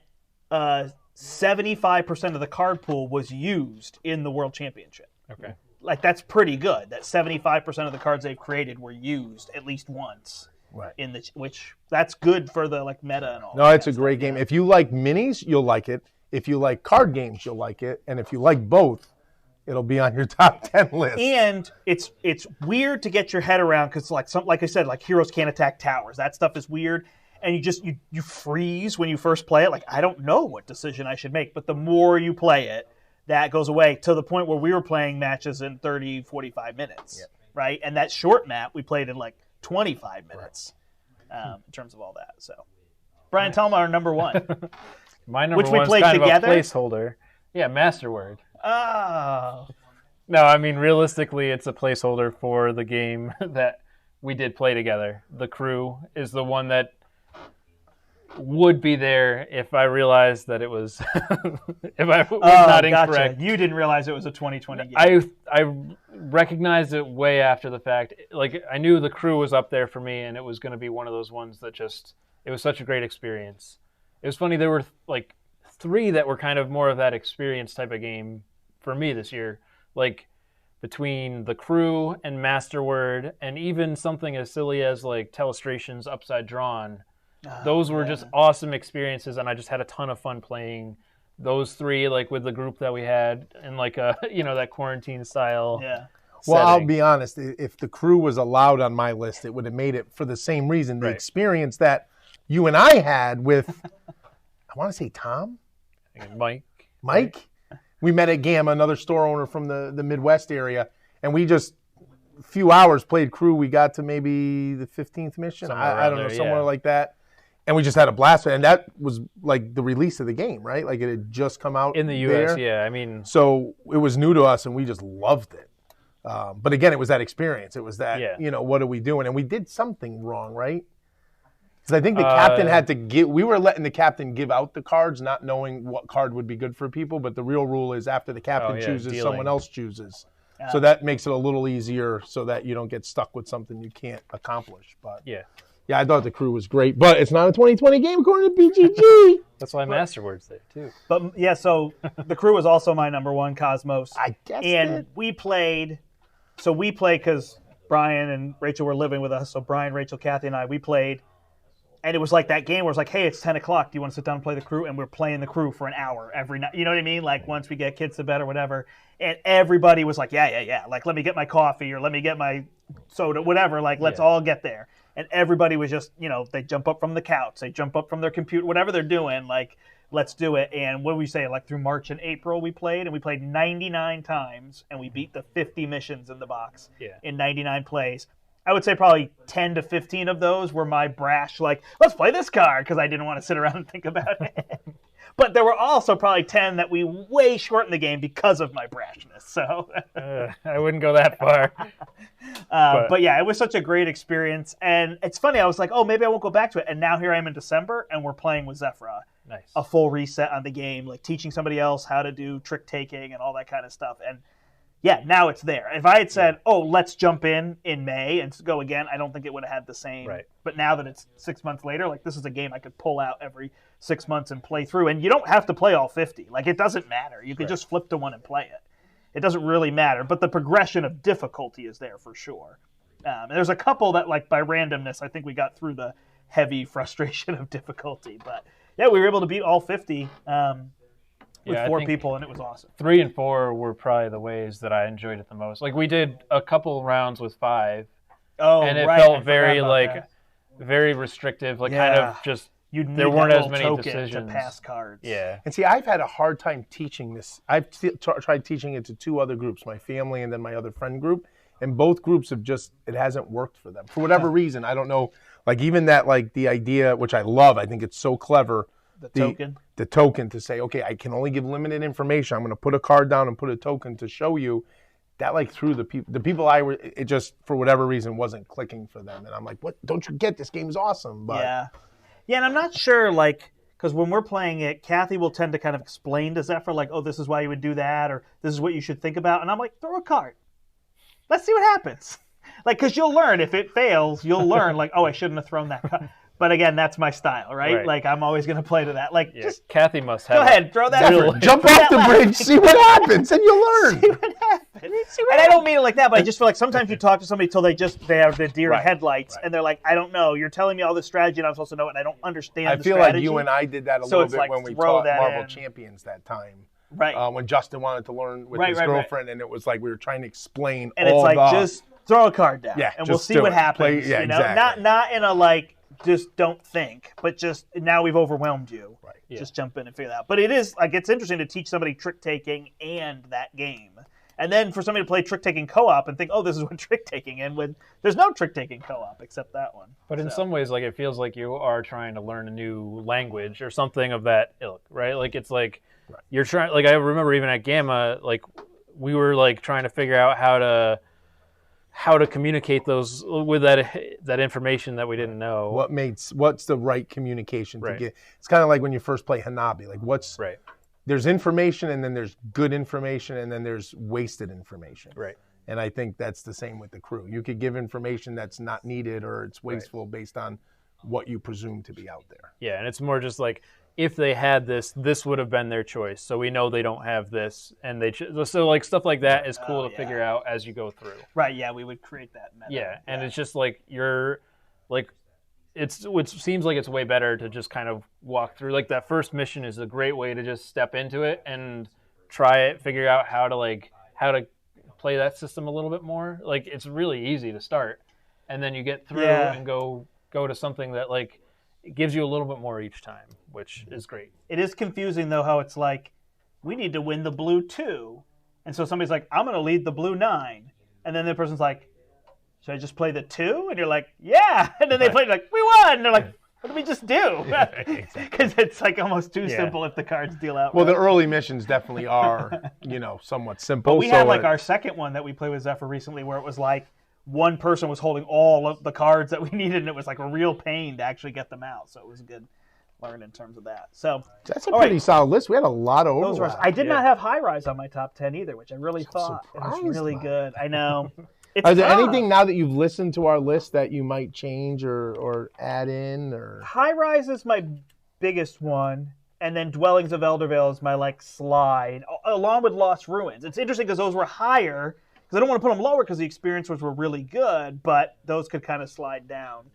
S1: 75% of the card pool was used in the World Championship.
S3: Okay.
S1: That's pretty good. That 75% of the cards they've created were used at least once.
S2: Right.
S1: Which that's good for the meta and all.
S2: No, it's a great game. If you like minis, you'll like it. If you like card games, you'll like it. And if you like both, it'll be on your top 10 list.
S1: And it's weird to get your head around because like I said, heroes can't attack towers. That stuff is weird. And you freeze when you first play it. I don't know what decision I should make. But the more you play it, that goes away to the point where we were playing matches in 30, 45 minutes. Right? And that short map we played in 25 minutes in terms of all that. So, Brian, tell them our number 1.
S3: My number
S1: which we
S3: one's
S1: played
S3: kind
S1: together?
S3: of a placeholder. Yeah, Masterword.
S1: Oh.
S3: No, I mean, realistically, it's a placeholder for the game that we did play together. The crew is the one that would be there if I realized that it was if I was not incorrect.
S1: You didn't realize it was a 2020 game.
S3: I recognized it way after the fact. Like, I knew the crew was up there for me, and it was going to be one of those ones that just, it was such a great experience. It was funny, there were like 3 that were kind of more of that experience type of game for me this year. Like, between the crew and Masterword, and even something as silly as like Telestrations Upside Drawn. Those were just awesome experiences, and I just had a ton of fun playing those 3, like with the group that we had, in like a that quarantine style.
S1: Yeah.
S2: Well,
S3: setting.
S2: I'll be honest. If the crew was allowed on my list, it would have made it for the same reason. The experience that you and I had with, I want to say Tom?
S3: Mike?
S2: Right? We met at Gamma, another store owner from the Midwest area, and we just, a few hours played crew. We got to maybe the 15th mission. I don't know, somewhere like that. And we just had a blast. And that was like the release of the game, right? Like it had just come out
S3: in the U.S., yeah. I mean,
S2: so it was new to us, and we just loved it. But again, it was that experience. It was that, what are we doing? And we did something wrong, right? Because I think the captain had to give, we were letting the captain give out the cards, not knowing what card would be good for people. But the real rule is after the captain chooses, someone else chooses. Yeah. So that makes it a little easier so that you don't get stuck with something you can't accomplish. But yeah, I thought the crew was great. But it's not a 2020 game according to BGG.
S3: That's why Masterword's there, too.
S1: But, yeah, so the crew was also my number one, Cosmos.
S2: I guess
S1: And we played because Bryan and Rachel were living with us. So Bryan, Rachel, Kathy, and we played. And it was like that game where it's like, hey, it's 10 o'clock. Do you want to sit down and play the crew? And we're playing the crew for an hour every night. You know what I mean? Like, once we get kids to bed or whatever. And everybody was like, yeah. Like, let me get my coffee or let me get my soda, whatever. Like, let's all get there. And everybody was just, they jump up from the couch. They jump up from their computer, whatever they're doing. Like, let's do it. And what did we say? Like, through March and April we played. And we played 99 times. And we beat the 50 missions in the box in 99 plays. I would say probably 10 to 15 of those were my brash, like, let's play this card, because I didn't want to sit around and think about it. But there were also probably 10 that we way shortened the game because of my brashness. So
S3: I wouldn't go that far.
S1: But yeah, it was such a great experience. And it's funny, I was like, oh, maybe I won't go back to it. And now here I am in December, and we're playing with Zephyra.
S3: Nice.
S1: A full reset on the game, like teaching somebody else how to do trick taking and all that kind of stuff. And yeah, now it's there. If I had said, oh, let's jump in May and go again, I don't think it would have had the same.
S3: Right.
S1: But now that it's 6 months later, like this is a game I could pull out every 6 months and play through. And you don't have to play all 50. Like, it doesn't matter. You could just flip to one and play it. It doesn't really matter. But the progression of difficulty is there for sure. And there's a couple that, like, by randomness, I think we got through the heavy frustration of difficulty. But yeah, we were able to beat all 50. With 4 people, and it was awesome.
S3: 3 and 4 were probably the ways that I enjoyed it the most. Like, we did a couple rounds with 5.
S1: Oh,
S3: and it felt very, like, very restrictive. Like, kind of just, there weren't as many decisions.
S1: To pass cards.
S3: Yeah.
S2: And see, I've had a hard time teaching this. I've tried teaching it to 2 other groups, my family and then my other friend group. And both groups have it hasn't worked for them. For whatever reason, I don't know. Like, even that, like, the idea, which I love, I think it's so clever. The token to say, okay, I can only give limited information. I'm going to put a card down and put a token to show you. That, like, threw the people it just, for whatever reason, wasn't clicking for them. And I'm like, what? Don't you get this game's awesome? But
S1: yeah, and I'm not sure, like, because when we're playing it, Kathy will tend to kind of explain to Zephyr, like, oh, this is why you would do that, or this is what you should think about. And I'm like, throw a card. Let's see what happens. Like, because you'll learn. If it fails, you'll learn, like, oh, I shouldn't have thrown that card. But again, that's my style, right? Like, I'm always going to play to that. Like, just
S3: Kathy must have.
S1: Go ahead, throw that.
S2: Jump off the bridge, see what happens, and you'll learn.
S1: See what happens. And I don't mean it like that, but I just feel like sometimes you talk to somebody till they have the deer in headlights, and they're like, I don't know. You're telling me all this strategy, and I'm supposed to know it, and I don't understand.
S2: I feel like you and I did that a little bit when we taught Marvel Champions that time.
S1: Right.
S2: When Justin wanted to learn with his girlfriend, and it was like we were trying to explain.
S1: And it's like, just throw a card down, and we'll see what happens.
S2: Yeah, exactly.
S1: Not in a like, just don't think, but just now we've overwhelmed you.
S2: Right.
S1: Just jump in and figure it out. But it is like, it's interesting to teach somebody trick taking and that game. And then for somebody to play trick-taking co-op and think, oh, this is what trick-taking, and when there's no trick-taking co-op except that one.
S3: But in some ways, like, it feels like you are trying to learn a new language or something of that ilk, right? Like, it's like you're trying. Like, I remember even at Gamma, like, we were like trying to figure out how to communicate those with that information that we didn't know.
S2: What's the right communication to get? It's kind of like when you first play Hanabi. Like, there's information, and then there's good information, and then there's wasted information.
S3: Right.
S2: And I think that's the same with the crew. You could give information that's not needed or it's wasteful based on what you presume to be out there.
S3: Yeah, and it's more just like, if they had this would have been their choice. So we know they don't have this, and so like stuff like that is cool to figure out as you go through.
S1: Right. Yeah, we would create that meta.
S3: Yeah, and it's just like you're like. It seems like it's way better to just kind of walk through. Like, that first mission is a great way to just step into it and try it, figure out how to play that system a little bit more. Like, it's really easy to start, and then you get through and go to something that, like, it gives you a little bit more each time, which is great.
S1: It is confusing though how it's like, we need to win the blue 2, and so somebody's like, I'm going to lead the blue 9, and then the person's like, should I just play the 2? And you're like, yeah. And then they play, like, we won. And they're like, what did we just do? Because it's like almost too simple if the cards deal out.
S2: Well, the early missions definitely are, somewhat simple.
S1: But we had like our second one that we played with Zephyr recently, where it was like one person was holding all of the cards that we needed, and it was like a real pain to actually get them out. So it was a good learn in terms of that. So
S2: that's a pretty solid list. We had a lot of overlap.
S1: I did not have High Rise on my top 10 either, which I really thought it was really good. I know.
S2: Is there anything now that you've listened to our list that you might change or add in? Or
S1: High Rise is my biggest one, and then Dwellings of Eldervale is my like slide, along with Lost Ruins. It's interesting because those were higher, because I don't want to put them lower because the experiences were really good, but those could kind of slide down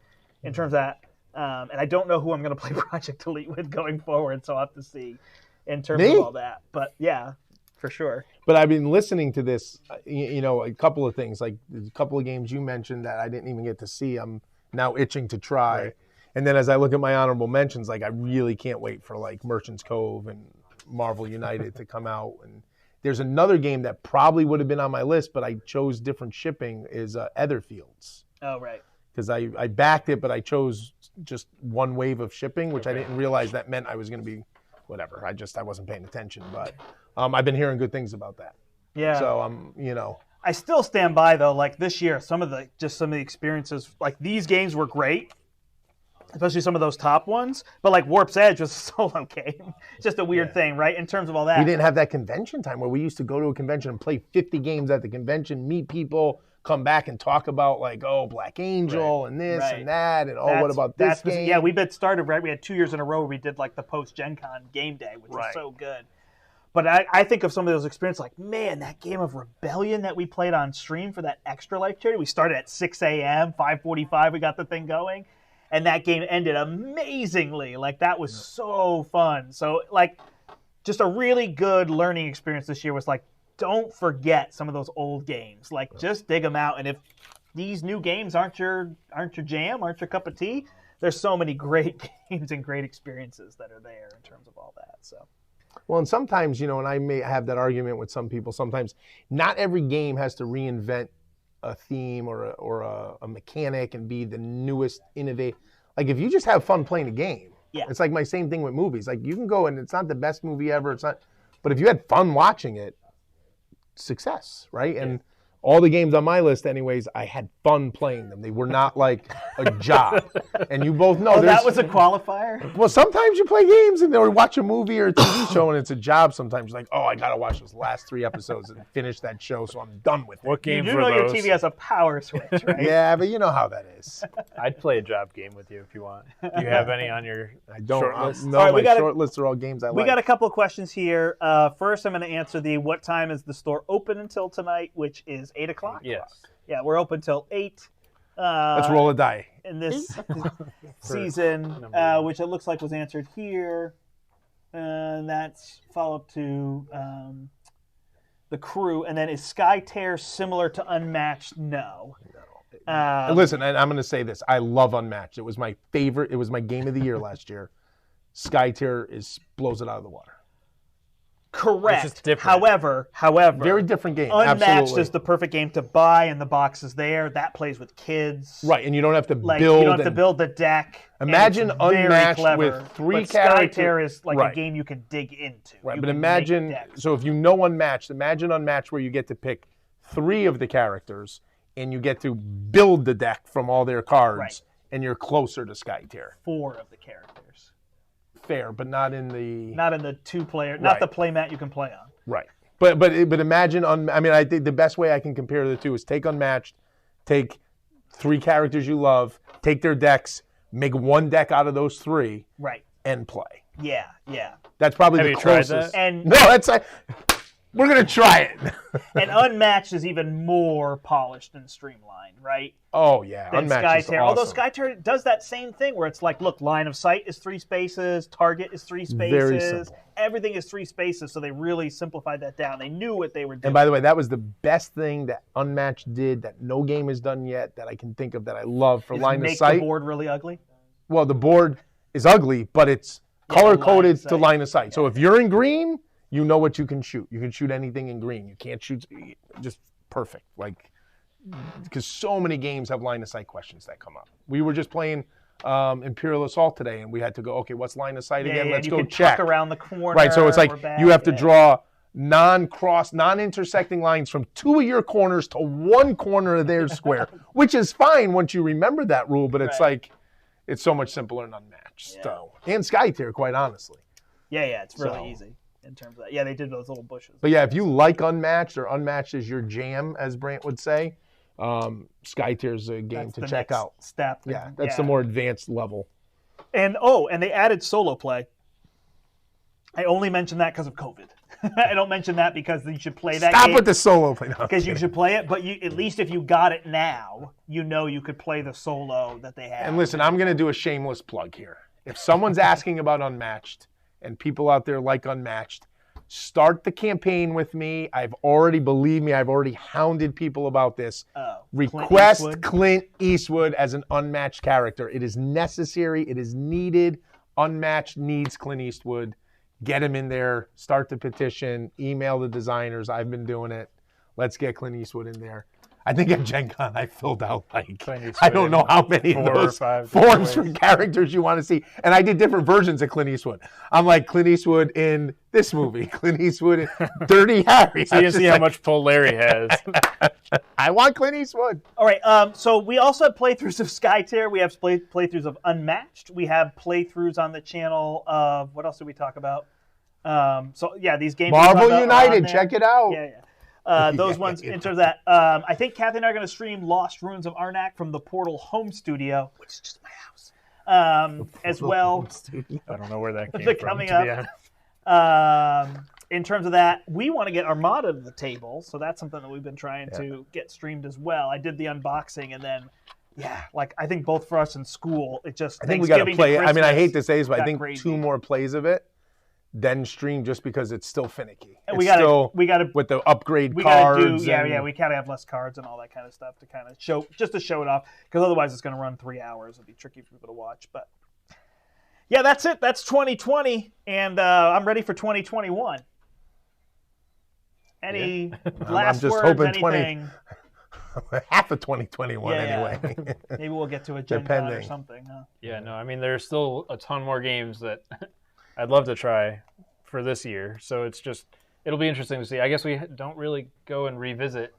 S1: in terms of that. And I don't know who I'm going to play Project Elite with going forward, so I'll have to see in terms of all that. But yeah, for sure.
S2: But I've been listening to this, a couple of things, like a couple of games you mentioned that I didn't even get to see. I'm now itching to try. Right. And then as I look at my honorable mentions, like, I really can't wait for like Merchant's Cove and Marvel United to come out. And there's another game that probably would have been on my list, but I chose different shipping, is Etherfields.
S1: Oh, right.
S2: Because I backed it, but I chose just one wave of shipping, which I didn't realize that meant I was going to be whatever. I wasn't paying attention, but I've been hearing good things about that.
S1: Yeah.
S2: So
S1: I still stand by though. Like this year, some of the experiences, like these games were great, especially some of those top ones. But like Warp's Edge was a solo game. It's just a weird thing, right? In terms of all that,
S2: we didn't have that convention time where we used to go to a convention and play 50 games at the convention, meet people, come back and talk about like, oh, Black Angel and this and that, and what about this game?
S1: Yeah, we've been started, right? We had 2 years in a row where we did like the post-Gen Con game day, which was so good. But I think of some of those experiences like, man, that game of Rebellion that we played on stream for that Extra Life charity, we started at 6 a.m., 5:45 we got the thing going, and that game ended amazingly. Like, that was so fun. So, like, just a really good learning experience this year was like, don't forget some of those old games. Like, just dig them out. And if these new games aren't your jam, aren't your cup of tea, there's so many great games and great experiences that are there in terms of all that. So,
S2: well, and sometimes, and I may have that argument with some people, sometimes not every game has to reinvent a theme or a mechanic and be the newest innovative. Like, if you just have fun playing a game, it's like my same thing with movies. Like, you can go and it's not the best movie ever, but if you had fun watching it, success, right? And all the games on my list, anyways, I had fun playing them. They were not like a job. And you both know
S1: that was a qualifier?
S2: Well, sometimes you play games or watch a movie or a TV show and it's a job. Sometimes you're like, oh, I got to watch those last 3 episodes and finish that show, so I'm done with it.
S3: What games
S1: you
S3: were
S1: know
S3: those?
S1: Your TV has a power switch, right?
S2: Yeah, but you know how that is.
S3: I'd play a job game with you if you want. Do you have any on your short list?
S2: No, my short lists are all games I like.
S1: We got a couple of questions here. First, I'm going to answer what time is the store open until tonight, which is 8 o'clock.
S3: Yes.
S1: Yeah, we're open till 8.
S2: Let's roll a die.
S1: In this season, which it looks like was answered here. And that's follow-up to the crew. And then is Skytear similar to Unmatched? No.
S2: Listen, and I'm going to say this. I love Unmatched. It was my favorite. It was my game of the year last year. Skytear blows it out of the water.
S1: Correct.
S3: It's just different.
S1: However,
S2: Very different game.
S1: Unmatched
S2: Absolutely.
S1: is the perfect game to buy, and the box is there. That plays with kids.
S2: Right, and you don't have to
S1: Like
S2: build.
S1: you don't have to build the deck.
S2: Imagine
S1: and it's very
S2: Unmatched
S1: clever,
S2: with 3
S1: but
S2: characters.
S1: Skytear is like
S2: Right.
S1: a game you can dig into.
S2: Right,
S1: You
S2: but
S1: can
S2: imagine,
S1: make decks.
S2: so if you know Unmatched, imagine Unmatched where you get to pick 3 of the characters and you get to build the deck from all their cards,
S1: Right.
S2: and you're closer to Skytear.
S1: 4 of the characters.
S2: Fair, but not in the...
S1: Not in the 2-player, not
S2: Right.
S1: the playmat you can play on.
S2: Right. But imagine, I think the best way I can compare the two is take Unmatched, take 3 characters you love, take their decks, make 1 deck out of those 3,
S1: Right.
S2: and play.
S1: Yeah.
S2: That's probably
S3: Have
S2: the
S3: you tried
S2: closest.
S3: that?
S1: And
S2: No, that's we're gonna try it.
S1: and Unmatched is even more polished and streamlined, right?
S2: Oh yeah,
S1: Than
S2: Unmatched is
S1: Skytear.
S2: awesome.
S1: Although Skytear does that same thing where it's like, look, line of sight is 3 spaces, target is 3 spaces,
S2: Very simple.
S1: everything is 3 spaces. So they really simplified that down. They knew what they were doing.
S2: And by the way, that was the best thing that Unmatched did that no game has done yet that I can think of that I love for
S1: Is
S2: line of
S1: make
S2: sight.
S1: the board really ugly.
S2: Well, the board is ugly, but it's
S1: Yeah, the
S2: color
S1: line
S2: coded
S1: of
S2: to
S1: sight.
S2: line of sight. So if you're in green, you know what you can shoot. You can shoot anything in green. You can't shoot just perfect. Like, because so many games have line of sight questions that come up. We were just playing Imperial Assault today, and we had to go, okay, what's line of sight again?
S1: Yeah,
S2: Let's
S1: you
S2: go
S1: can
S2: check.
S1: tuck around the corner.
S2: Right, so it's like
S1: or back,
S2: you have to
S1: yeah.
S2: draw non-intersecting lines from 2 of your corners to 1 corner of their square, which is fine once you remember that rule, but it's
S1: Right.
S2: like, it's so much simpler and Unmatched.
S1: Yeah.
S2: So, and Skytear, quite honestly.
S1: Yeah, it's really
S2: So-
S1: easy in terms of that. Yeah, they did those little bushes.
S2: But yeah, if you like Unmatched or Unmatched is your jam, as Brandt would say, Skytear's a game
S1: That's
S2: to
S1: the
S2: check
S1: next
S2: out.
S1: Step.
S2: Yeah, that's the more advanced level.
S1: And they added solo play. I only mention that because of COVID. I don't mention that because you should play that
S2: Stop
S1: game.
S2: with the solo play. No,
S1: Because you should play it, but at least if you got it now, you know you could play the solo that they have.
S2: And listen, I'm going to do a shameless plug here. If someone's asking about Unmatched and people out there like Unmatched, start the campaign with me. Believe me, I've already hounded people about this. Request Clint Eastwood as an Unmatched character. It is necessary. It is needed. Unmatched needs Clint Eastwood. Get him in there. Start the petition. Email the designers. I've been doing it. Let's get Clint Eastwood in there. I think at Gen Con I filled out I don't know how many of
S3: 4 or
S2: those
S3: 5
S2: forms for
S3: ways.
S2: characters you want to see. And I did different versions of Clint Eastwood. I'm like Clint Eastwood in this movie, Clint Eastwood in Dirty Harry.
S3: So you can see how much pull Larry has.
S2: I want Clint Eastwood.
S1: All right, so we also have playthroughs of Skytear. We have playthroughs of Unmatched. We have playthroughs on the channel of, what else did we talk about? So yeah, these games. we talked
S2: Marvel
S1: about are
S2: United,
S1: on there.
S2: check it out.
S1: Yeah. Those ones, in terms of that, I think Kathy and I are going to stream Lost Ruins of Arnak from the Portal home studio, which is just my house, as well.
S3: I don't know where that came
S1: They're
S3: from.
S1: coming
S3: to be
S1: up.
S3: honest.
S1: In terms of that, we want to get Armada to the table, so that's something that we've been trying to get streamed as well. I did the unboxing, and then, I think both for us in school, it just
S2: I think we got to play it. I mean, I hate to say this, but I
S1: got
S2: think
S1: crazy.
S2: 2 more plays of it, then stream just because it's still finicky.
S1: And
S2: It's
S1: we got
S2: still
S1: to
S2: with the upgrade
S1: we got to
S2: cards.
S1: do we kind of have less cards and all that kind of stuff to kind of show it off, because otherwise it's going to run 3 hours. It'd be tricky for people to watch, but yeah, that's it. That's 2020, and I'm ready for 2021. Any last
S2: just
S1: words?
S2: hoping
S1: Anything?
S2: half of 2021
S1: Yeah.
S2: anyway.
S1: Maybe we'll get to a Gen Con or
S2: Depending.
S1: something. Huh?
S3: Yeah, no, I mean, there's still a ton more games that I'd love to try for this year. So it'll be interesting to see. I guess we don't really go and revisit.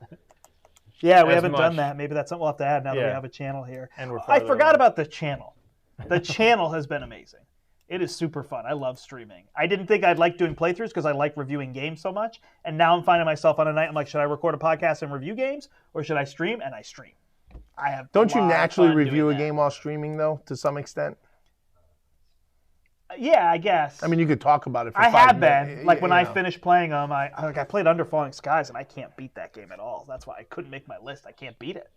S1: Yeah, we
S3: As
S1: haven't done
S3: much.
S1: that. Maybe that's something we'll have to add now that we
S3: Yeah.
S1: have a channel here.
S3: And we're
S1: I
S3: farther
S1: forgot
S3: along.
S1: about the channel. The channel has been amazing. It is super fun. I love streaming. I didn't think I'd like doing playthroughs because I like reviewing games so much. And now I'm finding myself on a night, I'm like, should I record a podcast and review games, or should I stream? And I stream. I have.
S2: Don't you
S1: a lot of
S2: naturally
S1: fun
S2: review
S1: doing
S2: a
S1: that.
S2: game while streaming, though, to some extent?
S1: Yeah, I guess.
S2: I mean, you could talk about it for
S1: I
S2: 5
S1: have
S2: minutes.
S1: been. Like when
S2: you
S1: I
S2: know.
S1: finished playing them, I played Under Falling Skies, and I can't beat that game at all. That's why I couldn't make my list. I can't beat it.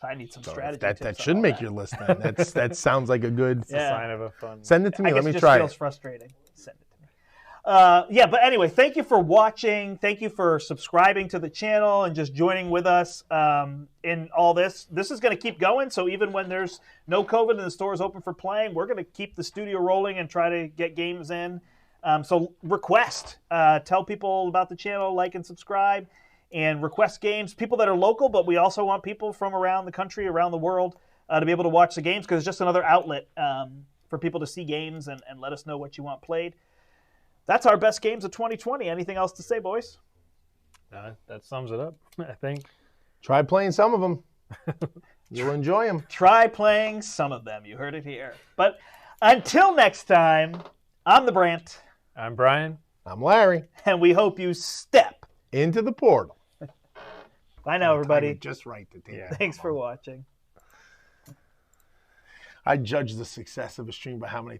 S1: So I need some strategy.
S2: That
S1: tips on
S2: should
S1: all
S2: make
S1: that.
S2: your list then. That sounds like a good...
S3: It's a sign of a fun.
S2: Send it to me.
S1: I
S2: Let
S1: guess
S2: me
S1: it just
S2: try
S1: feels
S2: it.
S1: frustrating. Send it to me. But anyway, thank you for watching. Thank you for subscribing to the channel and just joining with us in all this. This is going to keep going, so even when there's no COVID and the store is open for playing, we're going to keep the studio rolling and try to get games in. So request. Tell people about the channel, like and subscribe, and request games. People that are local, but we also want people from around the country, around the world, to be able to watch the games, because it's just another outlet for people to see games and let us know what you want played. That's our best games of 2020. Anything else to say, boys?
S3: That sums it up, I think.
S2: Try playing some of them. You'll enjoy them.
S1: Try playing some of them. You heard it here. But until next time, I'm the Brandt.
S3: I'm Bryan.
S2: I'm Larry.
S1: And we hope you step
S2: into the portal.
S1: Bye now, everybody.
S2: Just right to take.
S1: Thanks for watching.
S2: I judge the success of a stream by how many